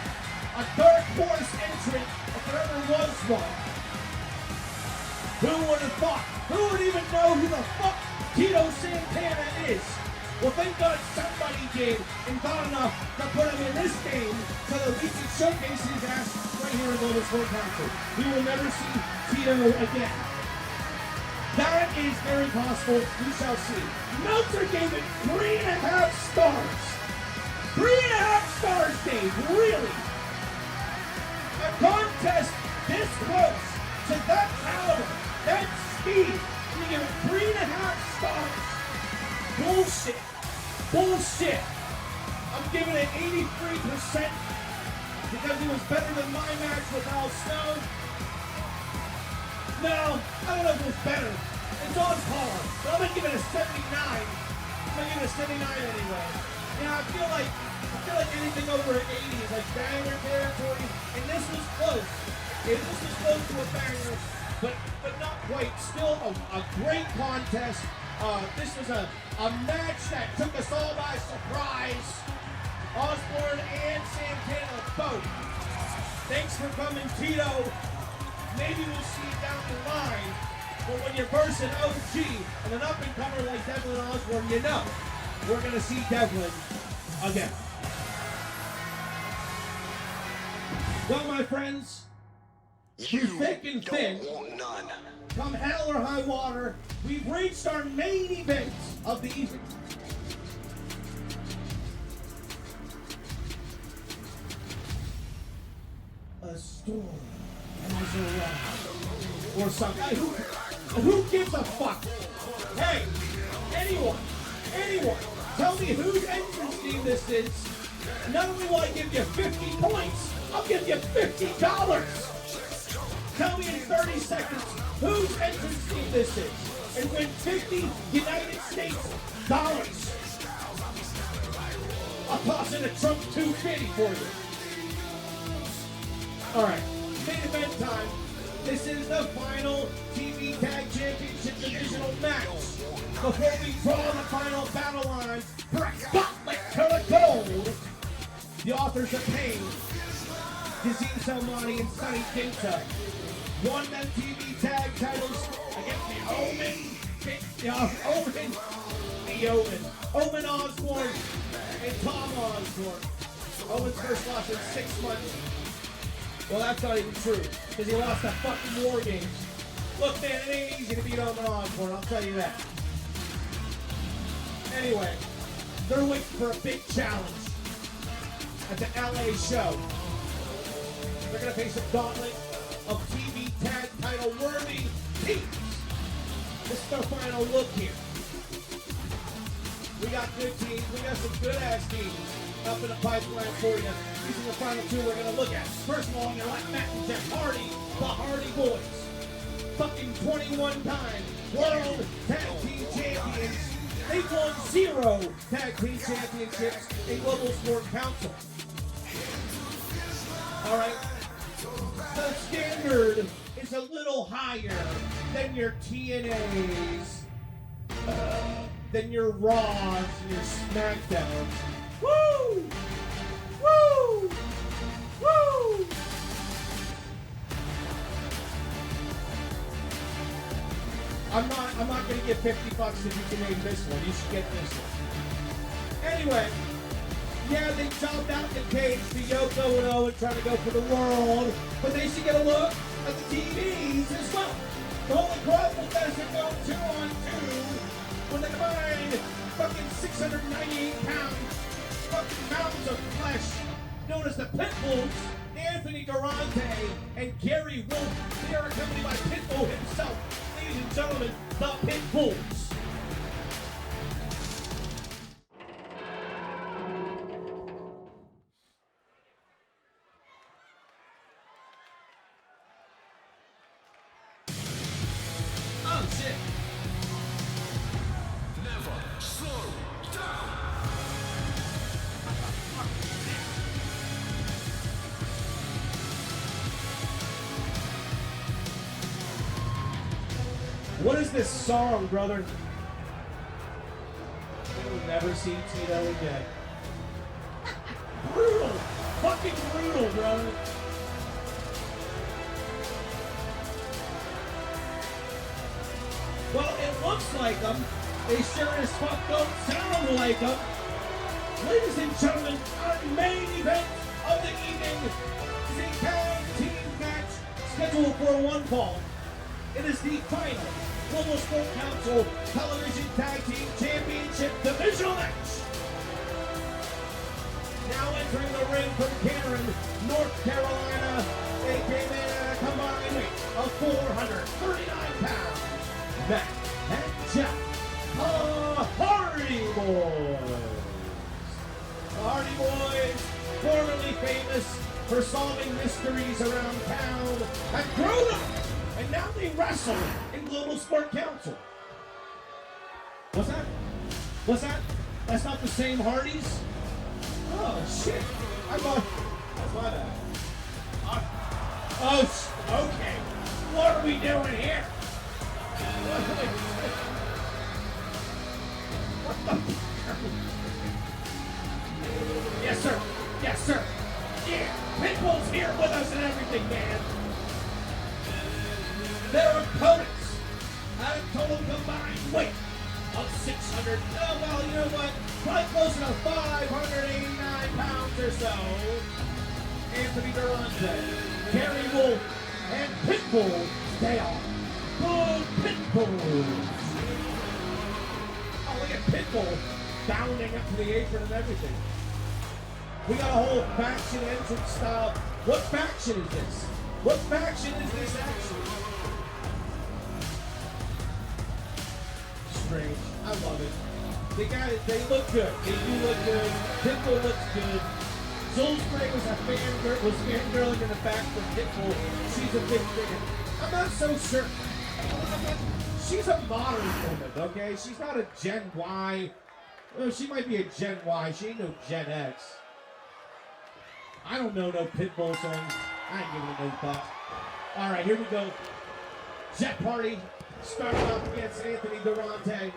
A dark horse entrant, if there ever was one. Who would have thought? Who would even know who the fuck Tito Santana is? Well, thank God somebody did and thought enough to put him in this game so that we can showcase his ass right here in Global Sport Council. We will never see Tito again. That is very possible. We shall see. Meltzer gave it 3.5 stars. 3.5 stars, Dave. Really? A contest this close to that caliber, that speed, and you give it 3.5 stars. Bullshit. Bullshit. I'm giving it 83% because it was better than my match with Al Snow. No, I don't know if it was better. It's on par. But I'm gonna give it a 79. I'm gonna give it a 79 anyway. Yeah, I feel like anything over an 80 is like banger territory, and this was close. This was close to a banger, but not quite. Still a great contest. This was a match that took us all by surprise. Osborne and Santana both. Thanks for coming, Tito. Maybe we'll see it down the line. But when you verse an OG and an up-and-comer like Devlin Osborne, you know we're going to see Devlin again. Well, my friends, through thick and thin, come hell or high water, we've reached our main event of the evening. A storm has arrived. Or something. Who gives a fuck? Hey, anyone, tell me whose entrance team this is. Not only will I give you 50 points, I'll give you $50. Tell me in 30 seconds whose entrance team this is. And win 50 United States dollars. I'll toss in a Trump 250 for you. Alright, main event time. This is the final TV Tag Championship Divisional match. Before we draw the final battle line for a gauntlet to the gold, the authors of Pain, Kazim Salmani and Sonny Kinta, won them TV tag titles against the Omen Eddie Owen Osborne, and Tom Osborne. Owen's first loss in 6 months. Well, that's not even true, because he lost the fucking War Games. Look, man, it ain't easy to beat Owen Osborne, I'll tell you that. Anyway, they're waiting for a big challenge at the LA show. They're going to face a gauntlet of TV tag title worthy teams. This is their final look here. We got good teams. We got some good-ass teams up in the pipeline for you. These are the final two we're going to look at. First of all, on your left, Matt and Jeff Hardy, the Hardy Boys. Fucking 21-time World Tag Team Champions. They've won 0 Tag Team Championships in Global Sport Council. All right. The standard is a little higher than your TNAs, than your Raws and your SmackDowns. Woo! Woo! Woo! I'm not gonna give $50 if you can name this one. You should get this one. Anyway. Yeah, they jumped out the cage to Yoko and Owen trying to go for the world, but they should get a look at the TVs as well. The Holy Grail guys are going 2-on-2 with a combined fucking 698 pounds, fucking mountains of flesh, known as the Pitbulls, Anthony Durante and Gary Wolf. They are accompanied by Pitbull himself. Ladies and gentlemen, the Pitbulls. What is this song, brother? You'll never see Tito again. Brutal! Fucking brutal, brother! Well, it looks like them. They sure as fuck don't sound like them. Ladies and gentlemen, our main event of the evening is a tag team match scheduled for one fall. It is the final Global Sport Council Television Tag Team Championship Divisional match. Now entering the ring from Cameron, North Carolina, they came in at a combined weight of 439 pounds. Matt and Jeff, the Hardy Boys. The Hardy Boys, formerly famous for solving mysteries around town, have grown up. And now they wrestle in Global Sport Council. What's that? What's that? That's not the same Hardys? Oh, shit. I thought... That's my bad. Okay. What are we doing here? What the... Yes, sir. Yes, sir. Yeah. Pitbull's here with us and everything, man. Their opponents had a total combined weight of 600, well, you know what, probably close to 589 pounds or so. Anthony Durante, Gary Wolf, and Pitbull, they are good Pitbulls. Oh, look at Pitbull bounding up to the apron and everything. We got a whole faction entrance style. What faction is this? What faction is this actually? Strange. I love it. They got it. They look good. They do look good. Pitbull looks good. Zulsbury was fangirling in the back for Pitbull. She's a big fan. I'm not so sure. She's a modern woman, okay? She's not a Gen Y. Well, she might be a Gen Y. She ain't no Gen X. I don't know no Pitbull songs. I ain't giving it no thought. All right, here we go. Jeff Hardy starting off against Anthony Durante.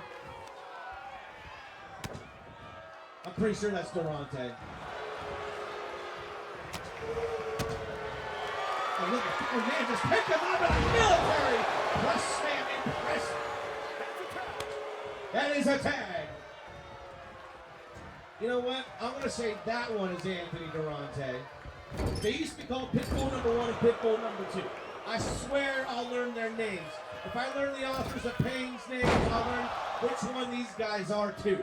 I'm pretty sure that's Durante. Oh, look at, oh man, just picked him up in a military press slam impress. That is a tag. You know what? I'm going to say that one is Anthony Durante. They used to be called Pitbull number 1 and Pitbull number 2. I swear I'll learn their names. If I learn the authors of Pain's names, I'll learn which one these guys are too.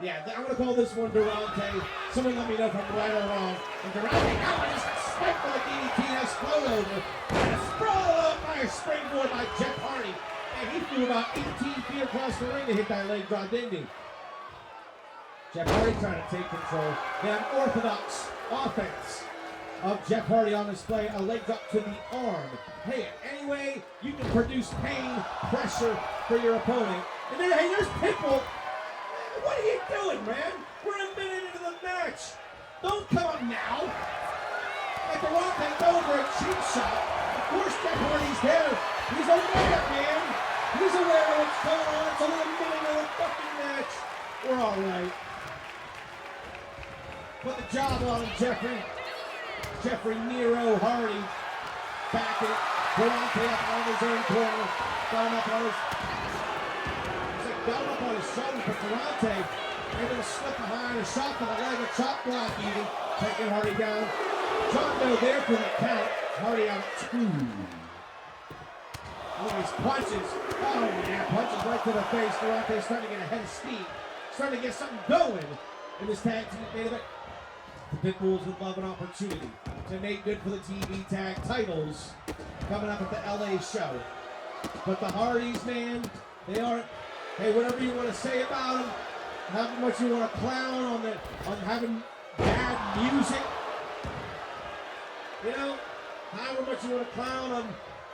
Yeah, I'm going to call this one Durante. Someone let me know if I'm right or wrong. And Durante now just spiked by the DDT and explode over. And a sprawl up by a springboard by Jeff Hardy. And he flew about 18 feet across the ring to hit that leg drop, didn't he? Jeff Hardy trying to take control. The unorthodox offense of Jeff Hardy on display. A leg drop to the arm. Hey, anyway, you can produce pain, pressure for your opponent. And then, hey, there's Pitbull. What are you doing, man? We're a minute into the match. Don't come up now. Like Durante over a cheap shot. Of course, Jeff Hardy's there. He's aware, man. He's aware of what's going on. It's only a minute of the fucking match. We're all right. Put the job on him, Jeffrey Nero Hardy. Back it. Durante up on his own corner. Down up on his... Got up on his shoulders, but Durante able to slip behind, a shot to the leg, a chop block even, taking Hardy down. John Doe there for the count. Hardy out 2. Look at his punches. Oh yeah, punches right to the face. Durante starting to get a head of steam, starting to get something going in this tag team main event. The Pitbulls would love an opportunity to make good for the TV tag titles coming up at the LA show. But the Hardys, man, they are. Hey, whatever you want to say about them, however much you want to clown on having bad music, you know, however much you want to clown on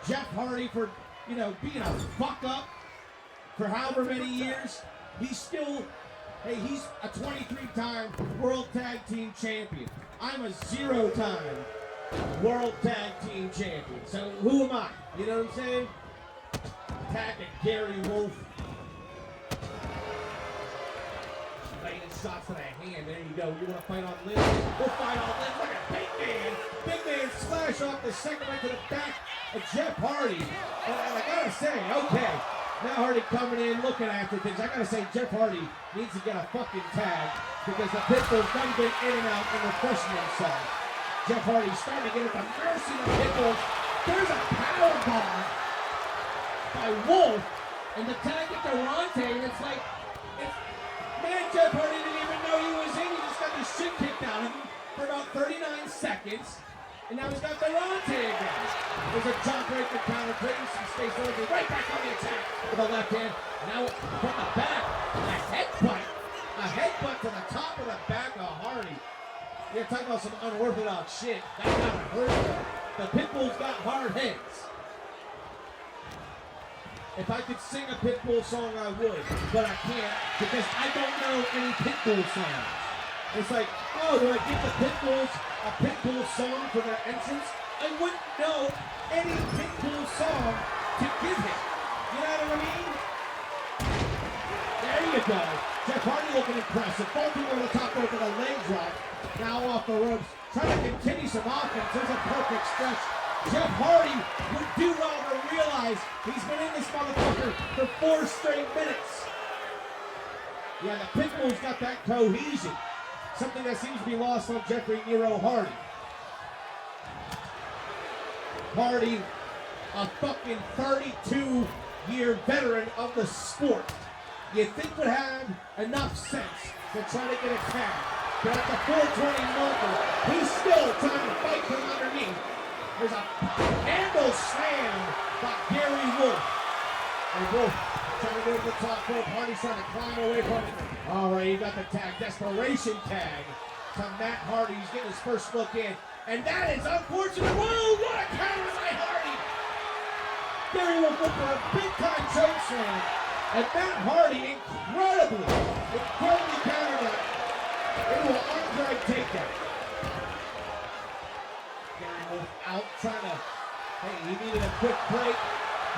Jeff Hardy for, you know, being a fuck up for however many years, he's still, hey, he's a 23-time World Tag Team Champion. I'm a 0-time World Tag Team Champion. So who am I? You know what I'm saying? Attacking Gary Wolf. Shots to the hand. There you go. You want to fight on limbs? We'll fight on limbs. Look at Big Man. Big Man splash off the second right to the back of Jeff Hardy. And I gotta say, okay, now Hardy coming in, looking after things. I gotta say, Jeff Hardy needs to get a fucking tag because the Pitbulls done been in and out and refreshing themselves. Jeff Hardy's starting to get at the mercy of the Pitbulls. There's a power bomb by Wolf, and the tag at Durante, and it's like, man, Jeff Hardy didn't even know he was in. He just got the shit kicked out of him for about 39 seconds. And now he's got Durante again. There's a jump right for counter. Creating some space over. Right back on the attack with the left hand. Now from the back, a headbutt. A headbutt to the top of the back of Hardy. You're talking about some unorthodox shit. That got hurt. The Pitbulls got hard heads. If I could sing a Pitbull song, I would, but I can't because I don't know any Pitbull songs. It's like, oh, do I give the Pitbulls a Pitbull song for their entrance? I wouldn't know any Pitbull song to give him. You know what I mean? There you go. Jeff Hardy looking impressive. Both people on the top rope with a leg drop. Now off the ropes. Trying to continue some offense. There's a perfect stretch. Jeff Hardy would do well to realize he's been in this motherfucker for 4 straight minutes. Yeah, the Pitbull's got that cohesion. Something that seems to be lost on Jeffrey Nero Hardy. Hardy, a fucking 32-year veteran of the sport. You'd think would have enough sense to try to get a tag. But at the 420 marker, he's still trying to fight from underneath. There's a handle slam by Gary Wolf. And Wolf trying to go to the top rope. Hardy's trying to climb away from it. All right, you got the tag. Desperation tag to Matt Hardy. He's getting his first look in. And that is unfortunate. Whoa, what a counter by Hardy. Gary Wolf went for a big-time choke slam. And Matt Hardy incredibly countered that into an arm-drag takedown. Out trying to, hey, he needed a quick break.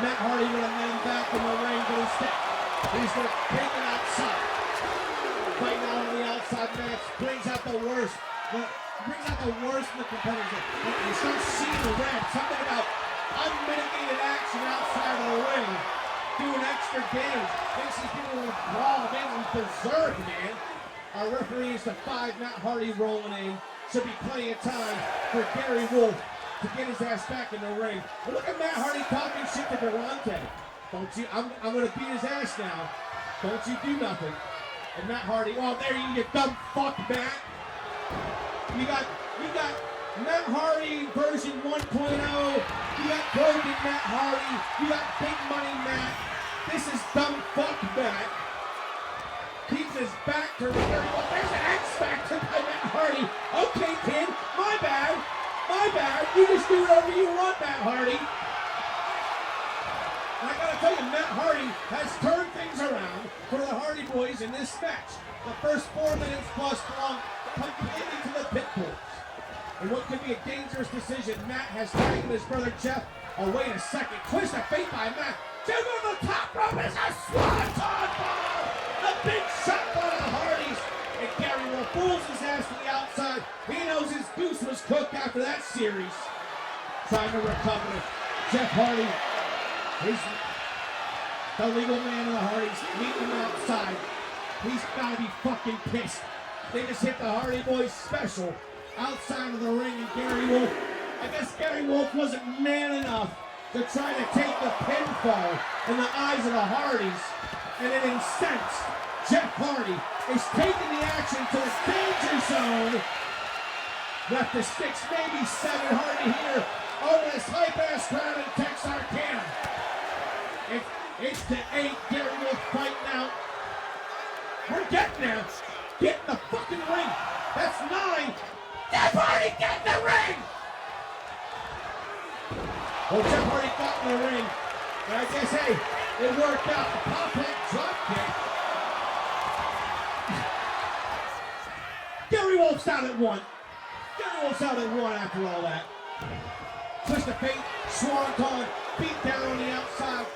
Matt Hardy would have let him back in the ring, but instead, he's going to take it outside. Fighting out on the outside match, brings out the worst in the competitors. You start seeing the red, something about unmitigated action outside of the ring, doing extra damage. Makes these people want to brawl, man, he's berserk, man. Our referee is the 5, Matt Hardy rolling in. Should be plenty of time for Gary Wolf to get his ass back in the ring. But look at Matt Hardy talking shit to Durante. Don't you, I'm gonna beat his ass now. Don't you do nothing. And Matt Hardy, oh, there you dumb fuck, Matt. You got Matt Hardy version 1.0. You got broken Matt Hardy. You got big money Matt. This is dumb fuck Matt. Keeps his back to Gary Wolf. There's an X Factor by Matt Hardy. Okay, kid, my bad. My bad. You just do whatever you want, Matt Hardy. And I gotta tell you, Matt Hardy has turned things around for the Hardy Boys in this match. The first 4 minutes plus belong completely to the Pitbulls. And what could be a dangerous decision, Matt has tagged his brother Jeff. Oh, wait a second. Twist of fate by Matt. Jeff on the top rope is a swanton bomb. A big shot by the Hardys. And Gary Wolf fools his ass to the outside. He knows his goose was cooked after that series. Trying to recover. Jeff Hardy is the legal man of the Hardys. Meeting him outside. He's got to be fucking pissed. They just hit the Hardy Boys special outside of the ring, and Gary Wolf, I guess Gary Wolf wasn't man enough to try to take the pinfall in the eyes of the Hardys, and it incensed Jeff Hardy is taking the action to the danger zone. Left the 6, maybe 7 Hardy here over this hype-ass crowd in Texarkana. It's the 8, Gary Wolf fighting out. We're getting there. Get in the fucking ring. That's 9. Jeff Hardy, get in the ring! Well, Jeff Hardy got in the ring. And I guess, hey, it worked out. The pop-up drop kick. Gary Wolf's out at 1. Gary Wolf's out at 1 after all that. Twist of fate, swanton, beat down on the outside.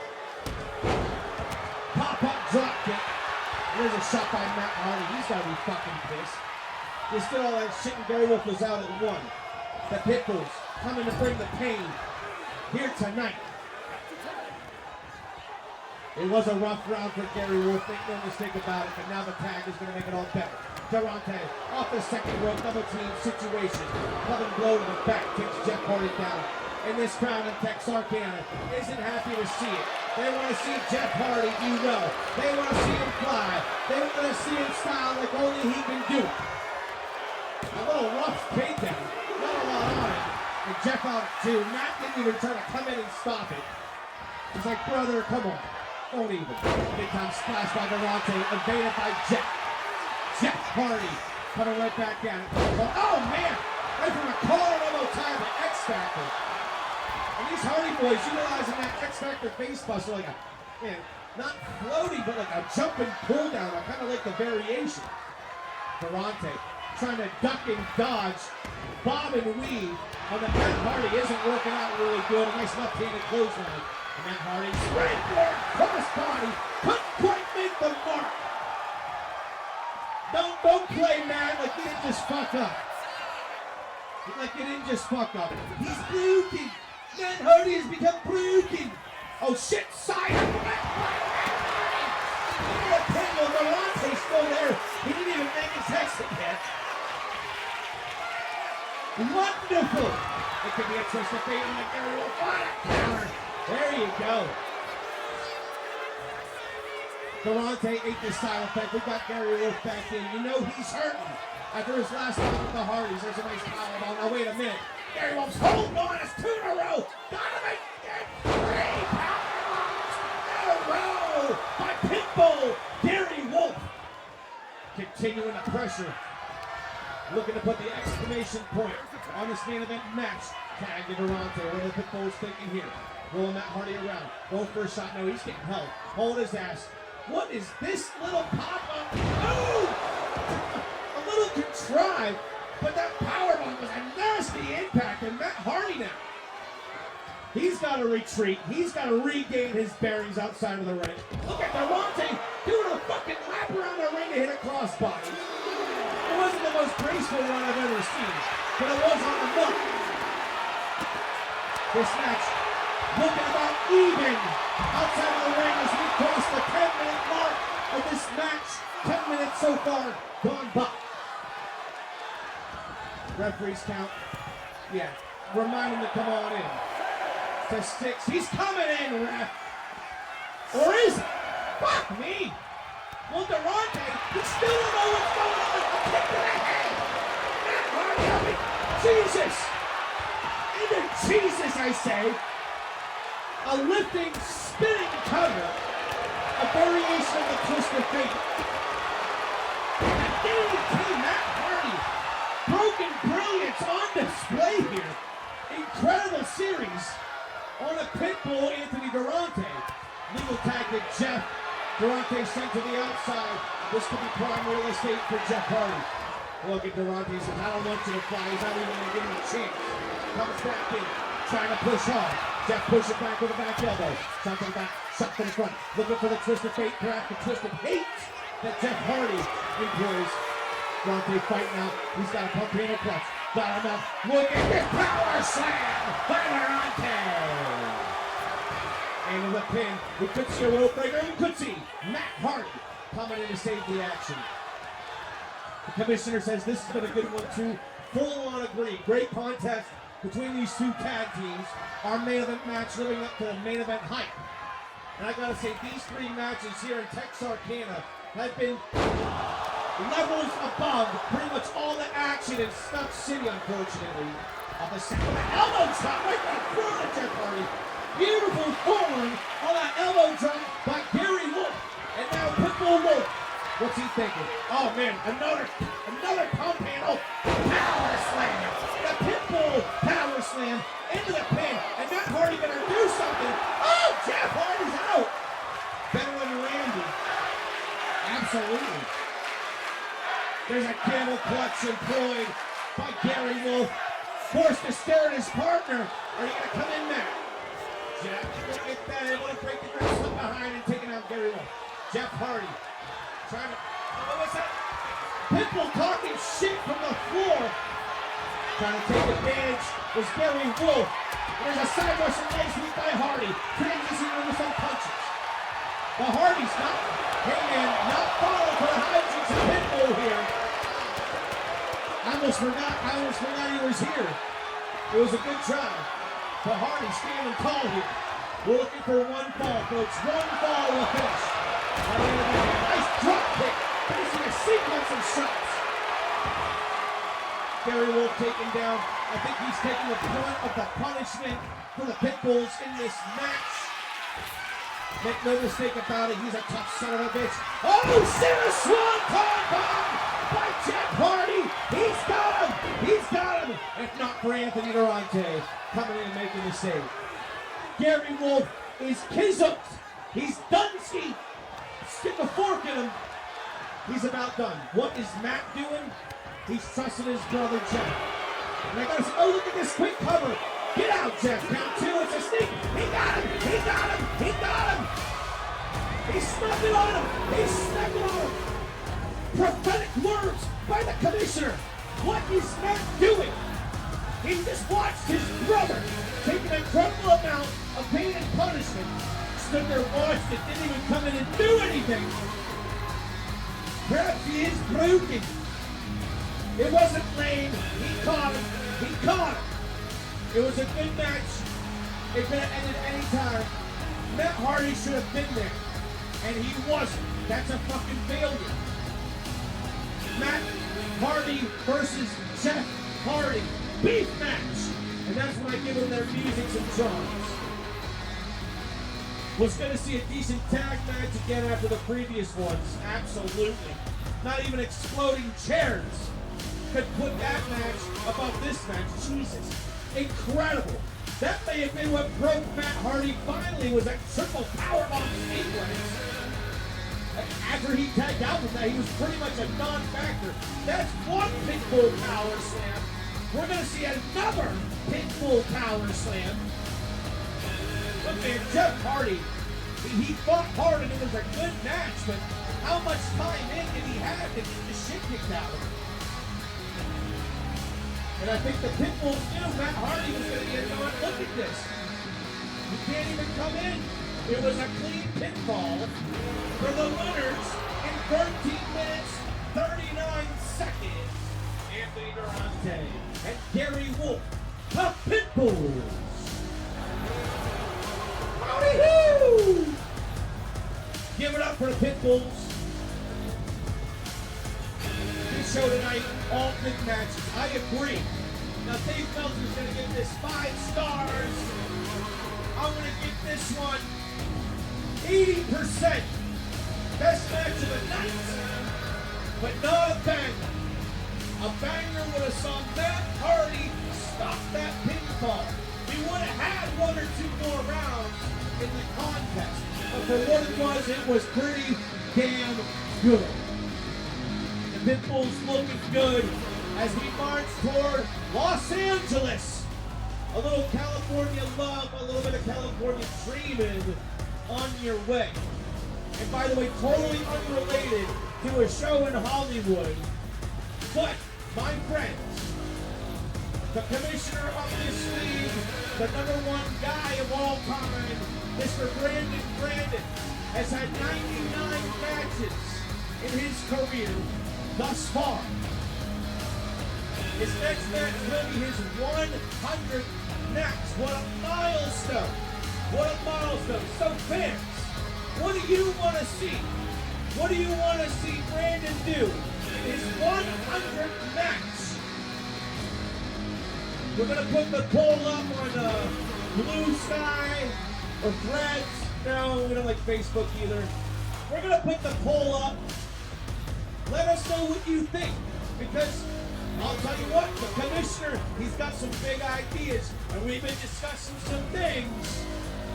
Pop-up drop kick. There's a shot by Matt Hardy. He's got to be fucking pissed. They did all that shit and Gary Wolf was out at 1. The Pitbulls coming to bring the pain here tonight. It was a rough round for Gary Wolf, make no mistake about it, but now the tag is going to make it all better. Durante off the second rope, double team situation. Clubbing blow to the back, takes Jeff Hardy down. And this crowd in Texarkana isn't happy to see it. They want to see Jeff Hardy do well. They want to see him fly. They want to see him style like only he can do. A little rough takedown, not a lot on it. And Jeff out too. Matt didn't even try to come in and stop it. He's like, brother, come on. Don't even. Big time splash by Durante, evaded by Jeff. Jeff Hardy coming right back down. Oh man! Right from a collar elbow tie to X Factor. And these Hardy Boys utilizing that X Factor face buster like a, man, not floaty, but like a jumping pull down. I kind of like the variation. Durante trying to duck and dodge, bob and weave, on the Matt Hardy isn't working out really good. A nice left-handed clothesline. And Matt Hardy straight forward, cross body, couldn't quite make the mark. Don't play Matt like you didn't just fuck up. Like you didn't just fuck up. He's broken. Matt Hardy has become broken. Oh shit, side Matt Hardy. The pinball, Durante's still there. He didn't even make his exit yet. Wonderful! It could be a twist of fate on the Gary Wolf. What a counter! There you go. Durante ate this side effect. We got Gary Wolf back in. You know he's hurting. After his last time with the Hardys, there's a nice powerbomb. Now wait a minute. Gary Wolf's holding on. It's 2 in a row. Donovan gets 3 powerbombs in a row by Pitbull. Gary Wolf continuing the pressure. Looking to put the exclamation point on this main event match. Tag to Durante. What are the Pitbulls thinking here? Rolling Matt Hardy around. Going for a shot. No, he's getting held. Hold his ass. What is this little pop-up? Ooh! A little contrived, but that powerbomb was a nasty impact. And Matt Hardy now, he's got to retreat. He's got to regain his bearings outside of the ring. Look at Durante doing a fucking lap around the ring to hit a crossbody. It wasn't the most graceful one I've ever seen, but it was on the mark. This match looking about even outside of the ring as we cross the 10-minute mark. of this match. 10 minutes so far gone by. Referee's count. Yeah, remind him to come on in. To 6. He's coming in, ref. Or is it? Fuck me. Well, Durante, we still don't know what's going on. A kick to the head. Matt Hardy. Jesus. Either Jesus, I say. A lifting, spinning cover. A variation of the twist of fate. And DDT, Matt Hardy. Broken brilliance on display here. Incredible series on a pitbull, Anthony Durante. Legal tactic, Jeff. Durante sent to the outside. This could be prime real estate for Jeff Hardy. Look at Durante, says, I don't want you to fly. He's not even going to give him a chance. Comes back in, trying to push hard. Jeff pushes back with a back elbow. Shot to the back, shot to the front. Looking for the twist of fate, perhaps the twist of hate that Jeff Hardy employs. Durante fighting out. He's got a pump in a clutch. Got him out. Look at this power slam by Durante. And the pin. We could see a rope breaker. We could see Matt Hardy coming in to save the action. The commissioner says this has been a good one too. Full on agree. Great contest between these two tag teams. Our main event match living up to the main event hype. And I gotta say, these 3 matches here in Texarkana have been levels above pretty much all the action in Stuff City, unfortunately. Of the second elbow shot right through the Jeff Hardy. Beautiful forward on that elbow drop by Gary Wolf. And now Pitbull Wolf. What's he thinking? Oh man, another pump handle. Power slam. The Pitbull power slam into the pin. And Matt Hardy gonna do something. Oh, Jeff Hardy's out. Better than Randy. Absolutely. There's a camel clutch employed by Gary Wolf. Forced to stare at his partner. Are you gonna come in, Matt? Jeff, look at that, able to break the grip, slip behind and taking out Gary Wolf. Jeff Hardy, trying to, what was that? Pitbull talking shit from the floor. Trying to take advantage was Gary Wolf. And there's a side Russian leg sweep by Hardy. Transitioning into some punches. But Hardy's not, hey man, not falling for the hijinks of Pitbull here. I almost forgot he was here. It was a good try. But Hardy standing tall here. We're looking for one fall, folks. One fall will finish. Nice drop kick. Finishing a sequence of shots. Gary Wolf taken down. I think he's taking the brunt of the punishment for the Pitbulls in this match. Make no mistake about it, he's a tough son of a bitch. Oh, Sarah Swan bomb by Jeff Hardy. He's got him. He's got him. If not for Anthony Durante coming in and making the save. Gary Wolf is kizzled. He's Dunsky. Stick a fork in him. He's about done. What is Matt doing? He's trusting his brother Jeff. And I gotta say, oh, look at this quick cover. Get out, Jeff. Count 2. It's a sneak. He got him. He got him. He got him. He snuck it on him. He snuck it on him. Prophetic words by the commissioner. What is Matt doing? He just watched his brother take an incredible amount of pain and punishment. Stood there, watched it, didn't even come in and do anything. Perhaps he is broken. It wasn't lame. He caught him. He caught him. It was a good match. It could have ended any time. Matt Hardy should have been there. And he wasn't. That's a fucking failure. Matt Hardy versus Jeff Hardy. Beef match. And that's when I give them their musics and songs. Was going to see a decent tag match again after the previous ones. Absolutely. Not even exploding chairs could put that match above this match. Jesus. Incredible. That may have been what broke Matt Hardy finally, was that triple powerbomb sequence. After he tagged out with that, he was pretty much a non-factor. That's one Pitbull power slam. We're going to see another Pitbull power slam. Look, man, Jeff Hardy, he fought hard and it was a good match, but how much time in did he have to get the shit kicked out of him? And I think the Pitbulls knew Matt Hardy was going to get going. Look at this. He can't even come in. It was a clean pinfall for the winners in 13 minutes, 39 seconds. Anthony Durante and Gary Wolf, the Pitbulls. Howdy-hoo! Give it up for the Pitbulls. This show tonight, all big matches. I agree. Now Dave Meltzer's going to give this 5 stars. I'm going to give this one 80%. Best match of the night, but not a banger. A banger would have saw Matt Hardy stop that pinfall. We would have had 1 or 2 more rounds in the contest. But for what it was pretty damn good. The Pitbulls looking good as we march toward Los Angeles. A little California love, a little bit of California dreaming on your way. And by the way, totally unrelated to a show in Hollywood, but my friends, the commissioner of this league, the #1 guy of all time, Mr. Brandon, has had 99 matches in his career thus far. His next match will be his 100th match. What a milestone! What a milestone! So fans, what do you want to see? What do you want to see Brandon do in his 100th match? We're going to put the poll up on Blue Sky or Threads. No, we don't like Facebook either. We're going to put the poll up. Let us know what you think, because I'll tell you what, the commissioner, he's got some big ideas, and we've been discussing some things.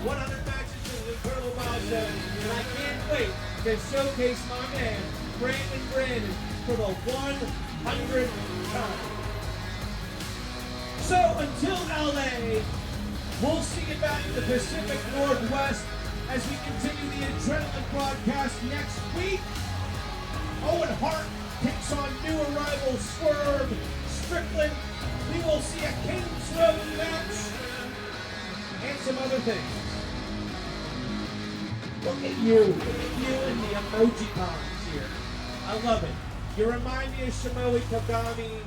100 matches is an incredible milestone, and I can't wait to showcase my man, Brandon, for the 100th time. So until LA, we'll see you back in the Pacific Northwest as we continue the Adrenaline broadcast next week. Owen Hart takes on new arrival Swerve Strickland. We will see a King's Road match and some other things. Look at you and the emoji cons here. I love it. You remind me of Shimoe Kagami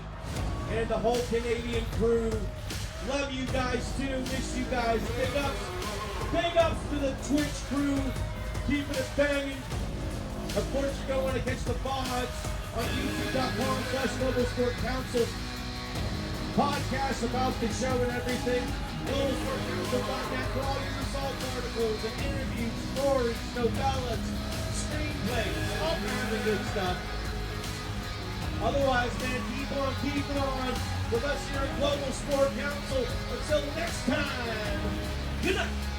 and the whole Canadian crew. Love you guys too, miss you guys. Big ups to the Twitch crew, keeping it banging. Of course, you're going to want to catch the VODs on youtube.com/Global Sport Council. Podcasts about the show and everything. GlobalSportCouncil.net for all your result articles and interviews, stories, novellas, screenplays, all kinds of good stuff. Otherwise, man, keep on with us here at Global Sport Council. Until next time, good night.